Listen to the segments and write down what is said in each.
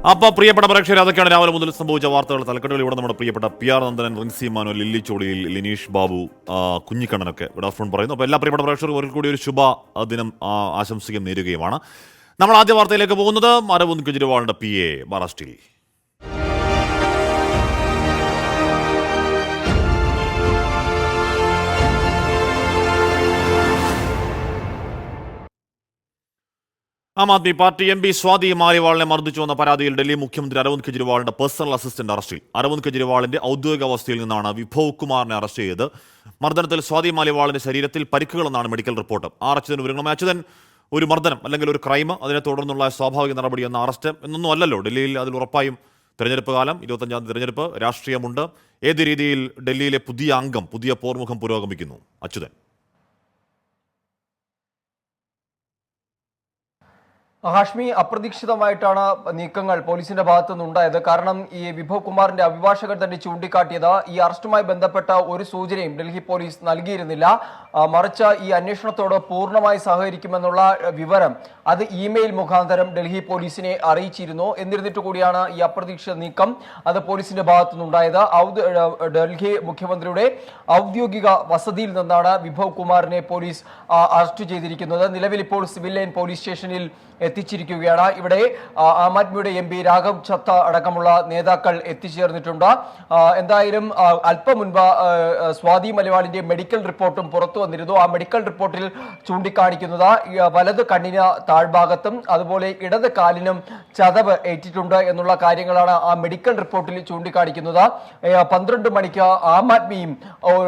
അപ്പോൾ പ്രിയപ്പെട്ട പ്രേക്ഷകർ, അതൊക്കെയാണ് രാവിലെ മുതൽ സംഭവിച്ച വാർത്തകൾ. തലക്കെട്ടുകൾ ഇവിടെ നമ്മുടെ പ്രിയപ്പെട്ട PR നന്ദനൻ, റിൻസി മാനുവൽ, ലില്ലി ചോളിയിൽ, ലിനീഷ് ബാബു, കുഞ്ഞിക്കണ്ണനൊക്കെ ഇവിടെ ഫോൺ പറയുന്നു. അപ്പോൾ എല്ലാ പ്രിയപ്പെട്ട പ്രേക്ഷകർക്കും ഒരിക്കൽ കൂടി ഒരു ശുഭ ദിനം ആശംസിക്കും നേരുകയുമാണ്. നമ്മൾ ആദ്യ വാർത്തയിലേക്ക് പോകുന്നത് അരവിന്ദ് കെജ്രിവാളിന്റെ PA മഹാരാഷ്ട്രയിൽ. ആം ആദ്മി പാർട്ടി MP സ്വാതി മാലിവാളിനെ മർദ്ദിച്ചുവെന്ന പരാതിയിൽ ഡൽഹി മുഖ്യമന്ത്രി അരവിന്ദ് കെജ്രിവാളിന്റെ പേഴ്സണൽ അസിസ്റ്റന്റ് അറസ്റ്റിൽ. അരവിന്ദ് കെജ്രിവാളിന്റെ ഔദ്യോഗിക വസതിയിൽ നിന്നാണ് വിഭവ് കുമാറിനെ അറസ്റ്റ് ചെയ്തത്. മർദ്ദനത്തിൽ സ്വാതി മാലിവാളിന്റെ ശരീരത്തിൽ പരിക്കുകളെന്നാണ് മെഡിക്കൽ റിപ്പോർട്ട്. അച്യുതൻ വിവരങ്ങൾ. അച്യുതൻ, ഒരു മർദ്ദനം അല്ലെങ്കിൽ ഒരു ക്രൈം, അതിനെ തുടർന്നുള്ള സ്വാഭാവിക നടപടി എന്ന അറസ്റ്റ് എന്നൊന്നും അല്ലല്ലോ ഡൽഹിയിൽ. അതിൽ ഉറപ്പായും തെരഞ്ഞെടുപ്പ് കാലം, 25-ാം തീയതി തെരഞ്ഞെടുപ്പ്, രാഷ്ട്രീയമുണ്ട്. ഏത് രീതിയിൽ ഡൽഹിയിലെ പുതിയ അംഗം, പുതിയ പോർമുഖം പുരോഗമിക്കുന്നു അച്യുതൻ? ഹാഷ്മി, അപ്രതീക്ഷിതമായിട്ടാണ് നീക്കങ്ങൾ പോലീസിന്റെ ഭാഗത്തു നിന്നുണ്ടായത്. കാരണം ഈ വിഭവ് കുമാറിന്റെ അഭിഭാഷകർ തന്നെ ചൂണ്ടിക്കാട്ടിയത് ഈ അറസ്റ്റുമായി ബന്ധപ്പെട്ട ഒരു സൂചനയും ഡൽഹി പോലീസ് നൽകിയിരുന്നില്ല. മറിച്ച് ഈ അന്വേഷണത്തോട് പൂർണ്ണമായി സഹകരിക്കുമെന്നുള്ള വിവരം അത് ഇമെയിൽ മുഖാന്തരം ഡൽഹി പോലീസിനെ അറിയിച്ചിരുന്നു. എന്നിരുന്നിട്ട് കൂടിയാണ് ഈ അപ്രതീക്ഷിത നീക്കം അത് പോലീസിന്റെ ഭാഗത്തു നിന്നുണ്ടായത്. ഡൽഹി മുഖ്യമന്ത്രിയുടെ ഔദ്യോഗിക വസതിയിൽ നിന്നാണ് വിഭവ് കുമാറിനെ പോലീസ് അറസ്റ്റ് ചെയ്തിരിക്കുന്നത്. നിലവിൽ ഇപ്പോൾ സിവിൽ ലൈൻ പോലീസ് സ്റ്റേഷനിൽ എത്തിച്ചിരിക്കുകയാണ്. ഇവിടെ ആം ആദ്മിയുടെ MP രാഘവ് ഛത്ത അടക്കമുള്ള നേതാക്കൾ എത്തിച്ചേർന്നിട്ടുണ്ട്. എന്തായാലും അല്പം മുൻപ് സ്വാതി മലിവാളിന്റെ മെഡിക്കൽ റിപ്പോർട്ടും പുറത്തു വന്നിരുന്നു. ആ മെഡിക്കൽ റിപ്പോർട്ടിൽ ചൂണ്ടിക്കാണിക്കുന്നത് വലത് കണ്ണിന് താഴ്ഭാഗത്തും അതുപോലെ ഇടത് കാലിനും ചതവ് ഏറ്റിട്ടുണ്ട് എന്നുള്ള കാര്യങ്ങളാണ് ആ മെഡിക്കൽ റിപ്പോർട്ടിൽ ചൂണ്ടിക്കാണിക്കുന്നത്. 12 മണിക്ക് ആം ആദ്മിയും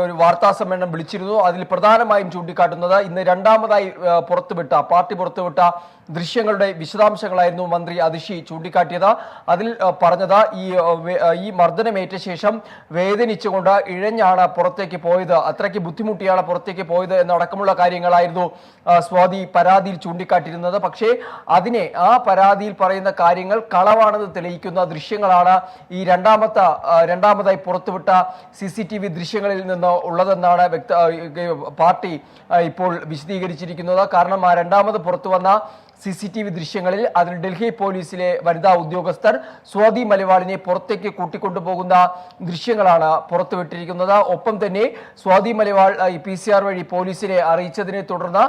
ഒരു വാർത്താ സമ്മേളനം വിളിച്ചിരുന്നു. അതിൽ പ്രധാനമായും ചൂണ്ടിക്കാട്ടുന്നത് ഇന്ന് രണ്ടാമതായി പാർട്ടി പുറത്തുവിട്ട ദൃശ്യങ്ങളുടെ വിശദാംശങ്ങളായിരുന്നു മന്ത്രി അതിഷി ചൂണ്ടിക്കാട്ടിയത്. അതിൽ പറഞ്ഞത് ഈ മർദ്ദനമേറ്റ ശേഷം വേദനിച്ചുകൊണ്ട് ഇഴഞ്ഞാണ് പുറത്തേക്ക് പോയത്, അത്രയ്ക്ക് ബുദ്ധിമുട്ടിയാണ് പുറത്തേക്ക് പോയത് എന്നടക്കമുള്ള കാര്യങ്ങളായിരുന്നു സ്വാതി പരാതിയിൽ ചൂണ്ടിക്കാട്ടിയിരുന്നത്. പക്ഷേ ആ പരാതിയിൽ പറയുന്ന കാര്യങ്ങൾ കളവാണെന്ന് തെളിയിക്കുന്ന ദൃശ്യങ്ങളാണ് ഈ രണ്ടാമതായി പുറത്തുവിട്ട CCTV ദൃശ്യങ്ങളിൽ നിന്ന് ഉള്ളതെന്നാണ് പാർട്ടി ഇപ്പോൾ വിശദീകരിച്ചിരിക്കുന്നത്. കാരണം ആ രണ്ടാമത് പുറത്തു വന്ന CCTV ദൃശ്യങ്ങളിൽ അതിൽ ഡൽഹി പോലീസിലെ വനിതാ ഉദ്യോഗസ്ഥർ സ്വാതി മലിവാളിനെ പുറത്തേക്ക് കൂട്ടിക്കൊണ്ടുപോകുന്ന ദൃശ്യങ്ങളാണ് പുറത്തുവിട്ടിരിക്കുന്നത്. ഒപ്പം തന്നെ സ്വാതി മലിവാൾ PCR വഴി പോലീസിനെ അറിയിച്ചതിനെ തുടർന്ന്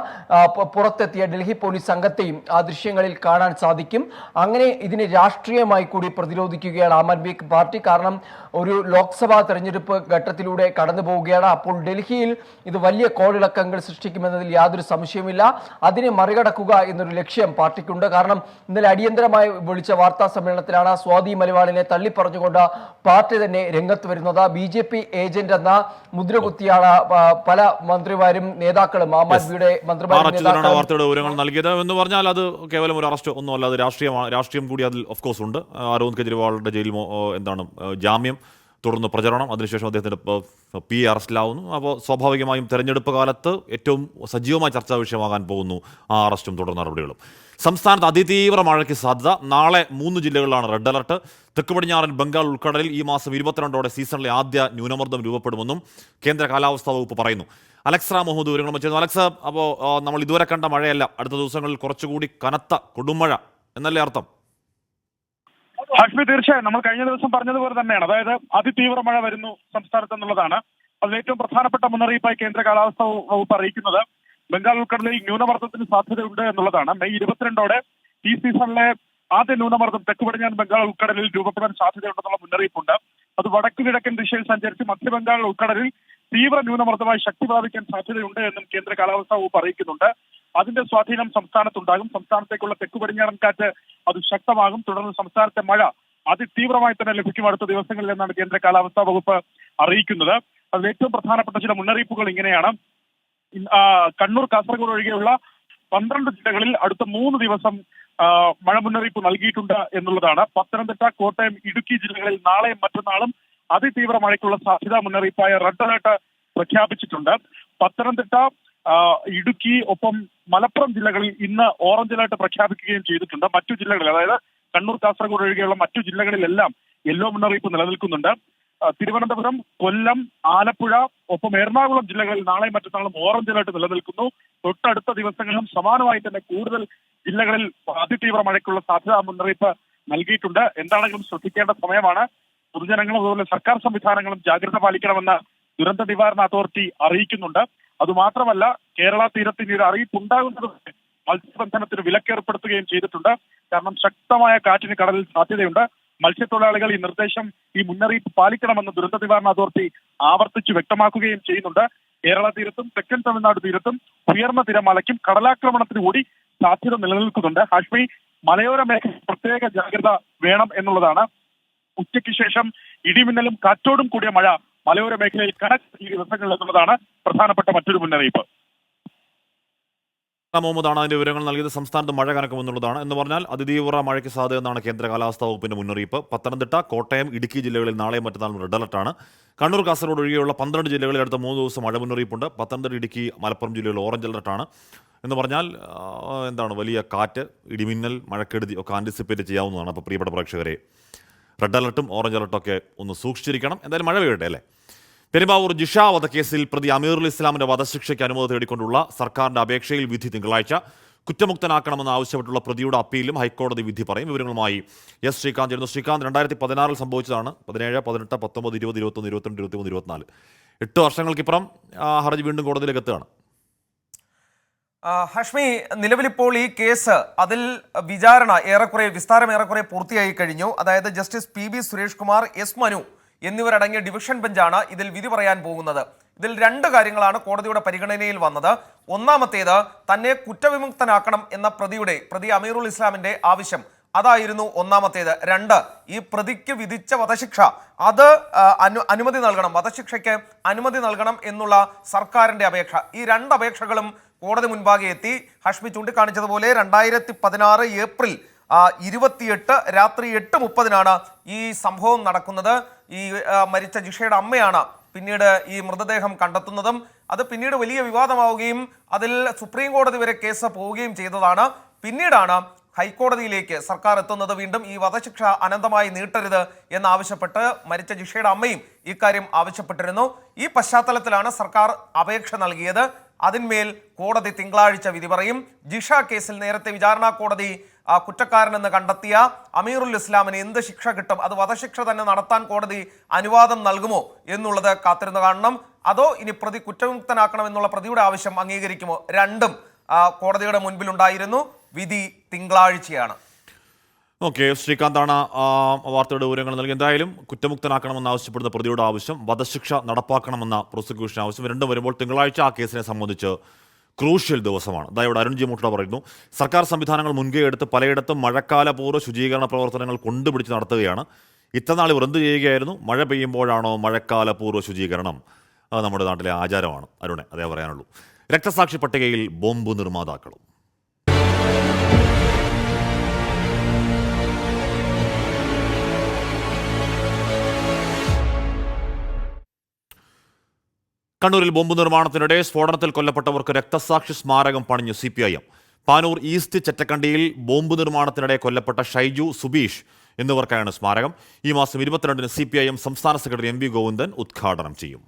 പുറത്തെത്തിയ ഡൽഹി പോലീസ് സംഘത്തെയും ആ ദൃശ്യങ്ങളിൽ കാണാൻ സാധിക്കും. അങ്ങനെ ഇതിനെ രാഷ്ട്രീയമായി കൂടി പ്രതിരോധിക്കുകയാണ് ആം ആദ്മി പാർട്ടി. കാരണം ഒരു ലോക്സഭാ തെരഞ്ഞെടുപ്പ് ഘട്ടത്തിലൂടെ കടന്നു പോവുകയാണ്. അപ്പോൾ ഡൽഹിയിൽ ഇത് വലിയ കോളിളക്കങ്ങൾ സൃഷ്ടിക്കുമെന്നതിൽ യാതൊരു സംശയവുമില്ല. അതിനെ മറികടക്കുക എന്നൊരു ലക്ഷ്യം പാർട്ടിക്കുണ്ട്. കാരണം ഇന്നലെ അടിയന്തരമായി വിളിച്ച വാർത്താ സമ്മേളനത്തിലാണ് സ്വാതി മലിവാളിനെ തള്ളിപ്പറഞ്ഞുകൊണ്ട് പാർട്ടി തന്നെ രംഗത്ത് വരുന്നത്. BJP ഏജന്റ് എന്ന മുദ്രകുത്തിയാണ് പല മന്ത്രിമാരും നേതാക്കളും ആം ആദ്മിയുടെ മന്ത്രിമാരും വാർത്തയുടെ വിവരങ്ങൾ നൽകിയത് എന്ന് പറഞ്ഞാൽ അത് കേവലം ഒരു അറസ്റ്റ് ഒന്നും അല്ല, അത് രാഷ്ട്രീയം കൂടി അതിൽ ഓഫ് കോഴ്സ് ഉണ്ട്. അരവിന്ദ് കെജ്രിവാളിന്റെ ജയിലിൽ ജാമ്യം, തുടർന്ന് പ്രചരണം, അതിനുശേഷം അദ്ദേഹത്തിൻ്റെ PA അറസ്റ്റിലാവുന്നു. അപ്പോൾ സ്വാഭാവികമായും തെരഞ്ഞെടുപ്പ് കാലത്ത് ഏറ്റവും സജീവമായ ചർച്ചാ വിഷയമാകാൻ പോകുന്നു ആ അറസ്റ്റും തുടർ നടപടികളും. സംസ്ഥാനത്ത് അതിതീവ്ര മഴയ്ക്ക് സാധ്യത. നാളെ 3 ജില്ലകളിലാണ് റെഡ് അലർട്ട്. തെക്ക് പടിഞ്ഞാറൻ ബംഗാൾ ഉൾക്കടലിൽ ഈ മാസം 22ഓടെ സീസണിലെ ആദ്യ ന്യൂനമർദ്ദം രൂപപ്പെടുമെന്നും കേന്ദ്ര കാലാവസ്ഥാ വകുപ്പ് പറയുന്നു. അലക്സ മുഹമ്മദ് വിവരങ്ങൾ വെച്ചിരുന്നു. അലക്സ, അപ്പോൾ നമ്മൾ ഇതുവരെ കണ്ട മഴയല്ല, അടുത്ത ദിവസങ്ങളിൽ കുറച്ചുകൂടി കനത്ത കൊടുമഴ എന്നല്ലേ അർത്ഥം? ഹാഷ്മി, തീർച്ചയായും നമ്മൾ കഴിഞ്ഞ ദിവസം പറഞ്ഞതുപോലെ തന്നെയാണ്. അതായത് അതിതീവ്ര മഴ വരുന്നു സംസ്ഥാനത്ത് എന്നുള്ളതാണ്. അതിൽ ഏറ്റവും പ്രധാനപ്പെട്ട മുന്നറിയിപ്പായി കേന്ദ്ര കാലാവസ്ഥാ വകുപ്പ് അറിയിക്കുന്നത് ബംഗാൾ ഉൾക്കടലിൽ ന്യൂനമർദ്ദത്തിന് സാധ്യതയുണ്ട് എന്നുള്ളതാണ്. മെയ് 22ഓടെ ഈ സീസണിലെ ആദ്യ ന്യൂനമർദ്ദം തെക്ക് പടിഞ്ഞാറൻ ബംഗാൾ ഉൾക്കടലിൽ രൂപപ്പെടാൻ സാധ്യതയുണ്ടെന്നുള്ള മുന്നറിയിപ്പുണ്ട്. അത് വടക്കു കിഴക്കൻ ദിശയിൽ സഞ്ചരിച്ച് മധ്യബംഗാൾ ഉൾക്കടലിൽ തീവ്ര ന്യൂനമർദ്ദമായി ശക്തി പ്രാപിക്കാൻ സാധ്യതയുണ്ട് എന്നും കേന്ദ്ര കാലാവസ്ഥാ വകുപ്പ് അറിയിക്കുന്നുണ്ട്. അതിന്റെ സ്വാധീനം സംസ്ഥാനത്തുണ്ടാകും. സംസ്ഥാനത്തേക്കുള്ള തെക്കു പടിഞ്ഞാറൻ കാറ്റ് അത് ശക്തമാകും. തുടർന്ന് സംസ്ഥാനത്തെ മഴ അതിതീവ്രമായി തന്നെ ലഭിക്കും അടുത്ത ദിവസങ്ങളിൽ എന്നാണ് കേന്ദ്ര കാലാവസ്ഥാ വകുപ്പ് അറിയിക്കുന്നത്. അതിൽ ഏറ്റവും പ്രധാനപ്പെട്ട ചില മുന്നറിയിപ്പുകൾ ഇങ്ങനെയാണ്. കണ്ണൂർ, കാസർഗോഡ് ഒഴികെയുള്ള 12 ജില്ലകളിൽ അടുത്ത 3 ദിവസം മഴ മുന്നറിയിപ്പ് നൽകിയിട്ടുണ്ട് എന്നുള്ളതാണ്. പത്തനംതിട്ട, കോട്ടയം, ഇടുക്കി ജില്ലകളിൽ നാളെയും മറ്റന്നാളും അതിതീവ്ര മഴയ്ക്കുള്ള സാധ്യതാ മുന്നറിയിപ്പായ റെഡ് അലർട്ട് പ്രഖ്യാപിച്ചിട്ടുണ്ട്. പത്തനംതിട്ട, ഇടുക്കി, ഒപ്പം മലപ്പുറം ജില്ലകളിൽ ഇന്ന് ഓറഞ്ച് അലർട്ട് പ്രഖ്യാപിക്കുകയും ചെയ്തിട്ടുണ്ട്. മറ്റു ജില്ലകളിൽ, അതായത് കണ്ണൂർ, കാസർഗോഡ് ഒഴികെയുള്ള മറ്റു ജില്ലകളിലെല്ലാം യെല്ലോ മുന്നറിയിപ്പ് നിലനിൽക്കുന്നുണ്ട്. തിരുവനന്തപുരം, കൊല്ലം, ആലപ്പുഴ, ഒപ്പം എറണാകുളം ജില്ലകളിൽ നാളെയും മറ്റന്നാളും ഓറഞ്ച് അലർട്ട് നിലനിൽക്കുന്നു. തൊട്ടടുത്ത ദിവസങ്ങളിലും സമാനമായി തന്നെ കൂടുതൽ ജില്ലകളിൽ അതിതീവ്ര മഴയ്ക്കുള്ള സാധ്യതാ മുന്നറിയിപ്പ് നൽകിയിട്ടുണ്ട്. എന്താണെങ്കിലും ശ്രദ്ധിക്കേണ്ട സമയമാണ്. പൊതുജനങ്ങളും അതുപോലെ സർക്കാർ സംവിധാനങ്ങളും ജാഗ്രത പാലിക്കണമെന്ന് ദുരന്ത നിവാരണ അതോറിറ്റി അറിയിക്കുന്നുണ്ട്. അതുമാത്രമല്ല, കേരള തീരത്ത് ഇനി ഒരു അറിയിപ്പുണ്ടാകുന്നതുവരെ മത്സ്യബന്ധനത്തിന് വിലക്കേർപ്പെടുത്തുകയും ചെയ്തിട്ടുണ്ട്. കാരണം ശക്തമായ കാറ്റിന് കടലിൽ സാധ്യതയുണ്ട്. മത്സ്യത്തൊഴിലാളികൾ ഈ മുന്നറിയിപ്പ് പാലിക്കണമെന്ന് ദുരന്ത നിവാരണ അതോറിറ്റി ആവർത്തിച്ച് വ്യക്തമാക്കുകയും ചെയ്യുന്നുണ്ട്. കേരള തീരത്തും തെക്കൻ തമിഴ്നാട് തീരത്തും ഉയർന്ന തിരമാലയ്ക്കും കടലാക്രമണത്തിന് കൂടി സാധ്യത നിലനിൽക്കുന്നുണ്ട്. ഹാഷ്മി, മലയോര മേഖല പ്രത്യേക ജാഗ്രത വേണം എന്നുള്ളതാണ്. ഉച്ചയ്ക്ക് ശേഷം ഇടിമിന്നലും കാറ്റോടും കൂടിയ മഴ മലയോര മേഖലയിൽ കനത്ത ഈ ദിവസങ്ങളിൽ എന്നുള്ളതാണ് പ്രധാനപ്പെട്ട മറ്റൊരു മുന്നറിയിപ്പ്. മുഹമ്മദാണ് അതിന്റെ വിവരങ്ങൾ നൽകിയത്. സംസ്ഥാനത്ത് മഴ കനക്കുമെന്നുള്ളതാണ്. എന്ന് പറഞ്ഞാൽ അതിതീവ്ര മഴയ്ക്ക് സാധ്യത എന്നാണ് കേന്ദ്ര കാലാവസ്ഥാ വകുപ്പിന്റെ മുന്നറിയിപ്പ്. പത്തനംതിട്ട, കോട്ടയം, ഇടുക്കി ജില്ലകളിൽ നാളെയും മറ്റന്നാളും റെഡ് അലർട്ടാണ്. കണ്ണൂർ, കാസർഗോഡ് ഒഴികെയുള്ള 12 ജില്ലകളിൽ അടുത്ത 3 ദിവസം മഴ മുന്നറിയിപ്പുണ്ട്. പത്തനംതിട്ട, ഇടുക്കി, മലപ്പുറം ജില്ലകളിൽ ഓറഞ്ച് അലർട്ടാണ്. എന്ന് പറഞ്ഞാൽ വലിയ കാറ്റ്, ഇടിമിന്നൽ, മഴക്കെടുതി ഒക്കെ ആൻറ്റിസിപ്പേറ്റ് ചെയ്യാവുന്നതാണ്. അപ്പോൾ പ്രിയപ്പെട്ട പ്രേക്ഷകരെ, റെഡ് അലർട്ടും ഓറഞ്ച് അലർട്ടും ഒക്കെ ഒന്ന് സൂക്ഷിച്ചിരിക്കണം. എന്തായാലും മഴ പെയ്യട്ടെ അല്ലേ. പെരുമ്പാവൂർ ജിഷ വധക്കേസിൽ പ്രതി അമീറുൽ ഇസ്ലാമിന്റെ വധശിക്ഷയ്ക്ക് അനുമതി തേടിക്കൊണ്ടുള്ള സർക്കാരിന്റെ അപേക്ഷയിൽ വിധി തിങ്കളാഴ്ച. കുറ്റമുക്തനാക്കണമെന്ന് ആവശ്യപ്പെട്ടുള്ള പ്രതിയുടെ അപ്പീലും ഹൈക്കോടതി വിധി പറയും. വിവരങ്ങളുമായി എസ് ശ്രീകാന്ത് ചേരുന്നു. ശ്രീകാന്ത്, 2016 സംഭവിച്ചതാണ്. 17, 18, 19, 20, 21, 22, 23, 24 8 വർഷങ്ങൾക്കിപ്പുറം ഹർജി വീണ്ടും കോടതിയിലേക്ക് എത്തുകയാണ്. ഹഷ്മി, നിലവിലിപ്പോൾ ഈ കേസ് അതിൽ വിസ്താരം ഏറെക്കുറെ പൂർത്തിയായി കഴിഞ്ഞു. അതായത് justice PB Suresh Kumar, S Manu എന്നിവരടങ്ങിയ ഡിവിഷൻ ബെഞ്ചാണ് ഇതിൽ വിധി പറയാൻ പോകുന്നത്. ഇതിൽ 2 കാര്യങ്ങളാണ് കോടതിയുടെ പരിഗണനയിൽ വന്നത്. ഒന്നാമത്തേത്, തന്നെ കുറ്റവിമുക്തനാക്കണം എന്ന പ്രതി അമീറുൽ ഇസ്ലാമിന്റെ ആവശ്യം, അതായിരുന്നു ഒന്നാമത്തേത്. 2, ഈ പ്രതിക്ക് വിധിച്ച വധശിക്ഷ അത് അനുമതി നൽകണം, വധശിക്ഷയ്ക്ക് അനുമതി നൽകണം എന്നുള്ള സർക്കാരിന്റെ അപേക്ഷ. ഈ 2 അപേക്ഷകളും കോടതി മുൻപാകെ എത്തി. ഹഷ്മി ചൂണ്ടിക്കാണിച്ചതുപോലെ 2016 ഏപ്രിൽ 28 രാത്രി 8:30 ഈ സംഭവം നടക്കുന്നത്. ഈ മരിച്ച ജിഷയുടെ അമ്മയാണ് പിന്നീട് ഈ മൃതദേഹം കണ്ടെത്തുന്നതും അത് പിന്നീട് വലിയ വിവാദമാവുകയും അതിൽ സുപ്രീം കോടതി വരെ കേസ് പോവുകയും ചെയ്തതാണ്. പിന്നീടാണ് ഹൈക്കോടതിയിലേക്ക് സർക്കാർ എത്തുന്നത്. വീണ്ടും ഈ വധശിക്ഷ അനന്തമായി നീട്ടരുത് എന്നാവശ്യപ്പെട്ട് മരിച്ച ജിഷയുടെ അമ്മയും ഇക്കാര്യം ആവശ്യപ്പെട്ടിരുന്നു. ഈ പശ്ചാത്തലത്തിലാണ് സർക്കാർ അപേക്ഷ നൽകിയത്. അതിന്മേൽ കോടതി തിങ്കളാഴ്ച വിധി പറയും. ജിഷ കേസിൽ നേരത്തെ വിചാരണ കോടതി കുറ്റക്കാരനെന്ന് കണ്ടെത്തിയ അമീറുൽ ഇസ്ലാമിന് എന്ത് ശിക്ഷ കിട്ടും, അത് വധശിക്ഷ തന്നെ നടത്താൻ കോടതി അനുവാദം നൽകുമോ എന്നുള്ളത് കാത്തിരുന്ന് കാണണം. അതോ ഇനി പ്രതി കുറ്റമുക്തനാക്കണം എന്നുള്ള പ്രതിയുടെ ആവശ്യം അംഗീകരിക്കുമോ? 2ഉം കോടതിയുടെ മുൻപിലുണ്ടായിരുന്നു. വിധി തിങ്കളാഴ്ചയാണ്. ഓക്കെ, ശ്രീകാന്താണ് വാർത്തയുടെ വിവരങ്ങൾ നൽകി. എന്തായാലും കുറ്റമുക്തനാക്കണമെന്ന് ആവശ്യപ്പെടുന്ന പ്രതിയുടെ ആവശ്യം, വധശിക്ഷ നടപ്പാക്കണമെന്ന പ്രോസിക്യൂഷൻ ആവശ്യം, 2 വരുമ്പോൾ തിങ്കളാഴ്ച ആ കേസിനെ സംബന്ധിച്ച് ക്രൂഷ്യൽ ദിവസമാണ്. അതായത് അരുൺ ജി മുട്ട പറയുന്നു, സർക്കാർ സംവിധാനങ്ങൾ മുൻകൈ എടുത്ത് പലയിടത്തും മഴക്കാലപൂർവ്വ ശുചീകരണ പ്രവർത്തനങ്ങൾ കൊണ്ടുപിടിച്ച് നടത്തുകയാണ്. ഇത്രനാൾ ഇവർ എന്ത് ചെയ്യുകയായിരുന്നു? മഴ പെയ്യുമ്പോഴാണോ മഴക്കാലപൂർവ്വ ശുചീകരണം? അത് നമ്മുടെ നാട്ടിലെ ആചാരമാണ്. അരുണെ, അതേ പറയാനുള്ളൂ. രക്തസാക്ഷി പട്ടികയിൽ ബോംബ് നിർമ്മാതാക്കളും. കണ്ണൂരിൽ ബോംബ് നിർമ്മാണത്തിനിടെ സ്ഫോടനത്തിൽ കൊല്ലപ്പെട്ടവർക്ക് രക്തസാക്ഷി സ്മാരകം പണിഞ്ഞു CPIM. പാനൂർ ഈസ്റ്റ് ചെറ്റക്കണ്ടിയിൽ ബോംബ് നിർമ്മാണത്തിനിടെ കൊല്ലപ്പെട്ട ഷൈജു, സുബീഷ് എന്നിവർക്കായാണ് സ്മാരകം. ഈ മാസം 22-ന് CPIM സംസ്ഥാന സെക്രട്ടറി MV ഗോവിന്ദൻ ഉദ്ഘാടനം ചെയ്യും.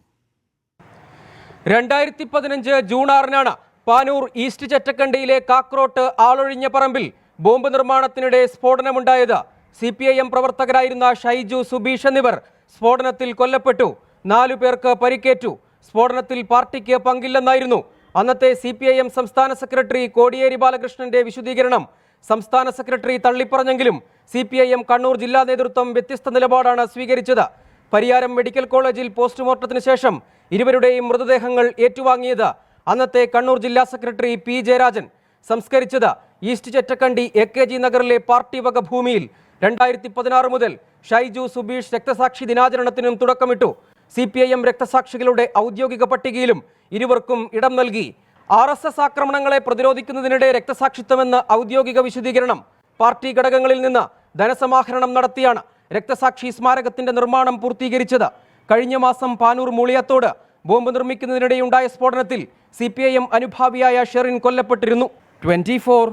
2015 ജൂൺ 6-നാണ് പാനൂർ ഈസ്റ്റ് ചെറ്റക്കണ്ടിയിലെ കാക്രോട്ട് ആളൊഴിഞ്ഞ പറമ്പിൽ ബോംബ് നിർമ്മാണത്തിനിടെ സ്ഫോടനമുണ്ടായത്. CPIM പ്രവർത്തകരായിരുന്ന ഷൈജു, സുബീഷ് എന്നിവർ സ്ഫോടനത്തിൽ കൊല്ലപ്പെട്ടു. 4 പേർക്ക് പരിക്കേറ്റു. സ്ഫോടനത്തിൽ പാർട്ടിക്ക് പങ്കില്ലെന്നായിരുന്നു അന്നത്തെ CPIM സംസ്ഥാന സെക്രട്ടറി കോടിയേരി ബാലകൃഷ്ണന്റെ വിശദീകരണം. സംസ്ഥാന സെക്രട്ടറി തള്ളിപ്പറഞ്ഞെങ്കിലും CPIM കണ്ണൂർ ജില്ലാ നേതൃത്വം വ്യത്യസ്ത നിലപാടാണ് സ്വീകരിച്ചത്. പരിയാരം മെഡിക്കൽ കോളേജിൽ പോസ്റ്റ്മോർട്ടത്തിന് ശേഷം ഇരുവരുടെയും മൃതദേഹങ്ങൾ ഏറ്റുവാങ്ങിയത് അന്നത്തെ കണ്ണൂർ ജില്ലാ സെക്രട്ടറി P ജയരാജൻ. സംസ്കരിച്ചത് ഈസ്റ്റ് ചെറ്റക്കണ്ടി AKG നഗറിലെ പാർട്ടി വക ഭൂമിയിൽ. 2016 മുതൽ ഷൈജു, സുബീഷ് രക്തസാക്ഷി ദിനാചരണത്തിനും തുടക്കമിട്ടു. CPIM രക്തസാക്ഷികളുടെ ഔദ്യോഗിക പട്ടികയിലും ഇരുവർക്കും ഇടം നൽകി. RSS ആക്രമണങ്ങളെ പ്രതിരോധിക്കുന്നതിനിടെ രക്തസാക്ഷിത്വമെന്ന ഔദ്യോഗിക വിശദീകരണം. പാർട്ടി ഘടകങ്ങളിൽ നിന്ന് ധനസമാഹരണം നടത്തിയാണ് രക്തസാക്ഷി സ്മാരകത്തിന്റെ നിർമ്മാണം പൂർത്തീകരിച്ചത്. കഴിഞ്ഞ മാസം പാനൂർ മൂളിയത്തോട് ബോംബ് നിർമ്മിക്കുന്നതിനിടെയുണ്ടായ സ്ഫോടനത്തിൽ CPIM അനുഭാവിയായ ഷെറിൻ കൊല്ലപ്പെട്ടിരുന്നു. 24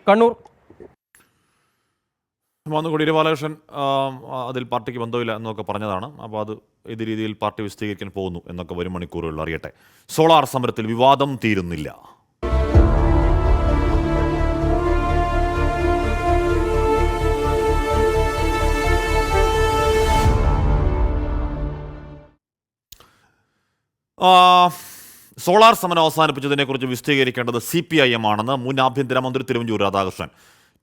കണ്ണൂർ. കോടിയേരി ബാലകൃഷ്ണൻ അതിൽ പാർട്ടിക്ക് ബന്ധമില്ല എന്നൊക്കെ പറഞ്ഞതാണ്. അപ്പോൾ അത് ഏത് രീതിയിൽ പാർട്ടി വിശദീകരിക്കാൻ പോകുന്നു എന്നൊക്കെ വരും മണിക്കൂറുകളിൽ അറിയട്ടെ. സോളാർ സമരത്തിൽ വിവാദം തീരുന്നില്ല. സോളാർ സമരം അവസാനിപ്പിച്ചതിനെക്കുറിച്ച് വിശദീകരിക്കേണ്ടത് CPIM ആണെന്ന് മുൻ ആഭ്യന്തരമന്ത്രി തിരുവഞ്ചൂർ രാധാകൃഷ്ണൻ.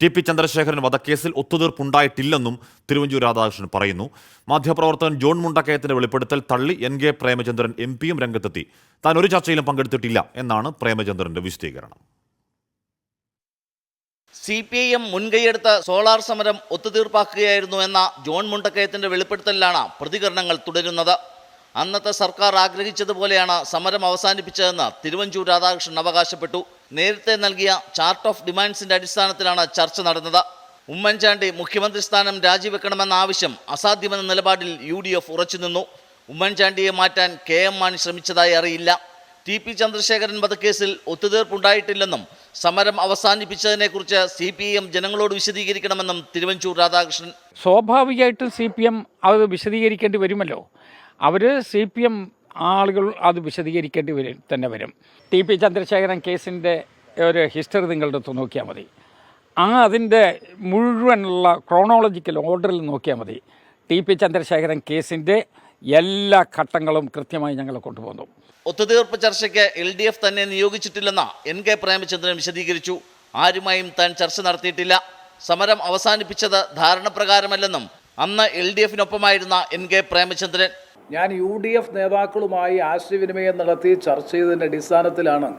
TP ചന്ദ്രശേഖരൻ വധക്കേസിൽ ഒത്തുതീർപ്പുണ്ടായിട്ടില്ലെന്നും തിരുവഞ്ചൂർ രാധാകൃഷ്ണൻ പറയുന്നു. മാധ്യമപ്രവർത്തകൻ ജോൺ മുണ്ടക്കയത്തിന്റെ വെളിപ്പെടുത്തൽ തള്ളി NK പ്രേമചന്ദ്രൻ MP രംഗത്തെത്തി. താൻ ഒരു ചർച്ചയിലും പങ്കെടുത്തിട്ടില്ല എന്നാണ് പ്രേമചന്ദ്രന്റെ വിശദീകരണം. CPIM മുൻകൈയെടുത്ത സോളാർ സമരം ഒത്തുതീർപ്പാക്കുകയായിരുന്നു എന്ന ജോൺ മുണ്ടക്കയത്തിന്റെ വെളിപ്പെടുത്തലിലാണ് പ്രതികരണങ്ങൾ തുടരുന്നത്. അന്നത്തെ സർക്കാർ ആഗ്രഹിച്ചതുപോലെയാണ് സമരം അവസാനിപ്പിച്ചതെന്ന് തിരുവഞ്ചൂർ രാധാകൃഷ്ണൻ അവകാശപ്പെട്ടു. നേരത്തെ നൽകിയ ചാർട്ട് ഓഫ് ഡിമാൻഡ്സിന്റെ അടിസ്ഥാനത്തിലാണ് ചർച്ച നടന്നത്. ഉമ്മൻചാണ്ടി മുഖ്യമന്ത്രി സ്ഥാനം രാജിവെക്കണമെന്ന ആവശ്യം അസാധ്യമെന്ന നിലപാടിൽ UDF ഉറച്ചുനിന്നു. ഉമ്മൻചാണ്ടിയെ മാറ്റാൻ KM മാണി ശ്രമിച്ചതായി അറിയില്ല. TP ചന്ദ്രശേഖരൻ വധക്കേസിൽ ഒത്തുതീർപ്പുണ്ടായിട്ടില്ലെന്നും സമരം അവസാനിപ്പിച്ചതിനെക്കുറിച്ച് CPIM ജനങ്ങളോട് വിശദീകരിക്കണമെന്നും തിരുവഞ്ചൂർ രാധാകൃഷ്ണൻ. സ്വാഭാവികമായിട്ടും CPM അത് വിശദീകരിക്കേണ്ടി വരുമല്ലോ. CPM ആളുകൾ അത് വിശദീകരിക്കേണ്ടി തന്നെ വരും. TP ചന്ദ്രശേഖരൻ കേസിൻ്റെ ഒരു ഹിസ്റ്ററി നിങ്ങളുടെ അടുത്ത് നോക്കിയാൽ മതി. അതിൻ്റെ മുഴുവനുള്ള ക്രോണോളജിക്കൽ ഓർഡറിൽ നോക്കിയാൽ മതി. TP ചന്ദ്രശേഖരൻ കേസിൻ്റെ എല്ലാ ഘട്ടങ്ങളും കൃത്യമായി ഞങ്ങൾ കൊണ്ടുപോകുന്നു. ഒത്തുതീർപ്പ് ചർച്ചയ്ക്ക് LDF തന്നെ നിയോഗിച്ചിട്ടില്ലെന്ന് NK പ്രേമചന്ദ്രൻ വിശദീകരിച്ചു. ആരുമായും താൻ ചർച്ച നടത്തിയിട്ടില്ല. സമരം അവസാനിപ്പിച്ചത് ധാരണപ്രകാരമല്ലെന്നും അന്ന് LDFനൊപ്പമായിരുന്ന NK പ്രേമചന്ദ്രൻ. ഞാൻ UDF നേതാക്കളുമായി ആശയവിനിമയം നടത്തി ചർച്ച ചെയ്തതിൻ്റെ അടിസ്ഥാനത്തിലാണ്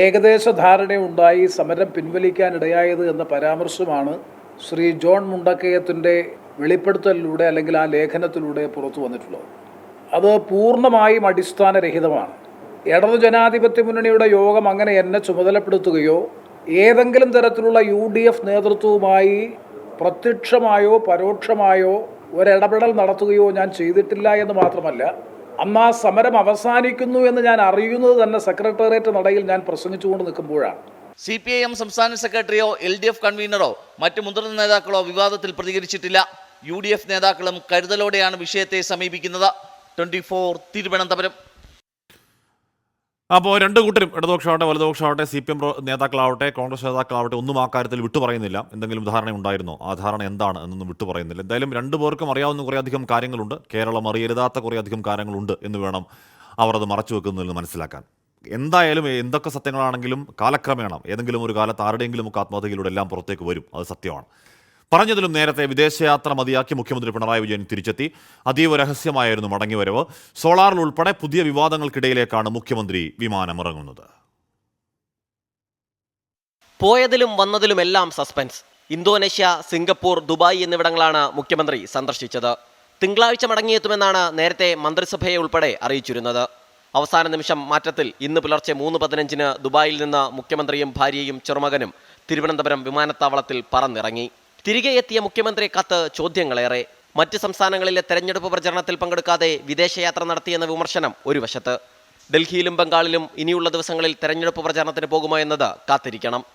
ഏകദേശ ധാരണയുണ്ടായി സമരം പിൻവലിക്കാനിടയായത് എന്ന പരാമർശമാണ് ശ്രീ ജോൺ മുണ്ടക്കയത്തിൻ്റെ വെളിപ്പെടുത്തലിലൂടെ അല്ലെങ്കിൽ ആ ലേഖനത്തിലൂടെ പുറത്തു വന്നിട്ടുള്ളത്. അത് പൂർണ്ണമായും അടിസ്ഥാനരഹിതമാണ്. ഇടതു ജനാധിപത്യ മുന്നണിയുടെ യോഗം അങ്ങനെ എന്നെ ചുമതലപ്പെടുത്തുകയോ ഏതെങ്കിലും തരത്തിലുള്ള UDF നേതൃത്വവുമായി പ്രത്യക്ഷമായോ പരോക്ഷമായോ ഒരിടപെടൽ നടത്തുകയോ ഞാൻ ചെയ്തിട്ടില്ല എന്ന് മാത്രമല്ല, അന്ന് ആ സമരം അവസാനിക്കുന്നു എന്ന് ഞാൻ അറിയുന്നത് തന്നെ സെക്രട്ടേറിയറ്റ് നടയിൽ ഞാൻ പ്രസംഗിച്ചുകൊണ്ട് നിൽക്കുമ്പോഴാണ്. CPIM സംസ്ഥാന സെക്രട്ടറിയോ LDF കൺവീനറോ മറ്റു മുതിർന്ന നേതാക്കളോ വിവാദത്തിൽ പ്രതികരിച്ചിട്ടില്ല. UDF നേതാക്കളും കരുതലോടെയാണ് വിഷയത്തെ സമീപിക്കുന്നത്. 24 തിരുവനന്തപുരം. അപ്പോൾ രണ്ട് കൂട്ടരും ഇടതുപക്ഷമാവട്ടെ വലതുപക്ഷമാവട്ടെ CPM നേതാക്കളാവട്ടെ കോൺഗ്രസ് നേതാക്കളാവട്ടെ ഒന്നും ആ കാര്യത്തിൽ വിട്ടുപറയുന്നില്ല. എന്തെങ്കിലും ധാരണ ഉണ്ടായിരുന്നോ, ആ ധാരണ എന്താണ് എന്നൊന്നും വിട്ടുപറയുന്നില്ല. എന്തായാലും രണ്ടു പേർക്കും അറിയാവുന്ന കുറേയധികം കാര്യങ്ങളുണ്ട്. കേരളം അറിയരുതാത്ത കുറേയധികം കാര്യങ്ങളുണ്ട് എന്ന് വേണം അവർ അത് മറച്ചു വെക്കുന്നതിൽ മനസ്സിലാക്കാൻ. എന്തായാലും എന്തൊക്കെ സത്യങ്ങളാണെങ്കിലും കാലക്രമേണ ഏതെങ്കിലും ഒരു കാലത്ത് ആരുടെയെങ്കിലും ഒക്കെ ആത്മഹത്യയിലൂടെ എല്ലാം പുറത്തേക്ക് വരും. അത് സത്യമാണ്. പറഞ്ഞതിലും നേരത്തെ വിദേശയാത്ര മതിയാക്കി മുഖ്യമന്ത്രി പിണറായി വിജയൻ തിരിച്ചെത്തി. അതീവ രഹസ്യമായിരുന്നു മടങ്ങിവരവ്. സോളാറിൽ ഉൾപ്പെടെ പുതിയ വിവാദങ്ങൾക്കിടയിലേക്കാണ് മുഖ്യമന്ത്രി വിമാനമിറങ്ങുന്നത്. പോയതിലും വന്നതിലുമെല്ലാം സസ്പെൻസ്. ഇന്തോനേഷ്യ, സിംഗപ്പൂർ, ദുബായ് എന്നിവിടങ്ങളാണ് മുഖ്യമന്ത്രി സന്ദർശിച്ചത്. തിങ്കളാഴ്ച മടങ്ങിയെത്തുമെന്നാണ് നേരത്തെ മന്ത്രിസഭയെ ഉൾപ്പെടെ അറിയിച്ചിരുന്നത്. അവസാന നിമിഷം മാറ്റത്തിൽ ഇന്ന് പുലർച്ചെ 3:15 ദുബായിൽ നിന്ന് മുഖ്യമന്ത്രിയും ഭാര്യയും ചെറുമകനും തിരുവനന്തപുരം വിമാനത്താവളത്തിൽ പറന്നിറങ്ങി. തിരികെ എത്തിയ മുഖ്യമന്ത്രിയെ കാത്ത് ചോദ്യങ്ങളേറെ. മറ്റ് സംസ്ഥാനങ്ങളിലെ തെരഞ്ഞെടുപ്പ് പ്രചരണത്തിൽ പങ്കെടുക്കാതെ വിദേശയാത്ര നടത്തിയെന്ന വിമർശനം ഒരു വശത്ത്. ഡൽഹിയിലും ബംഗാളിലും ഇനിയുള്ള ദിവസങ്ങളിൽ തെരഞ്ഞെടുപ്പ് പ്രചരണത്തിന് പോകുമോ എന്നത് കാത്തിരിക്കണം.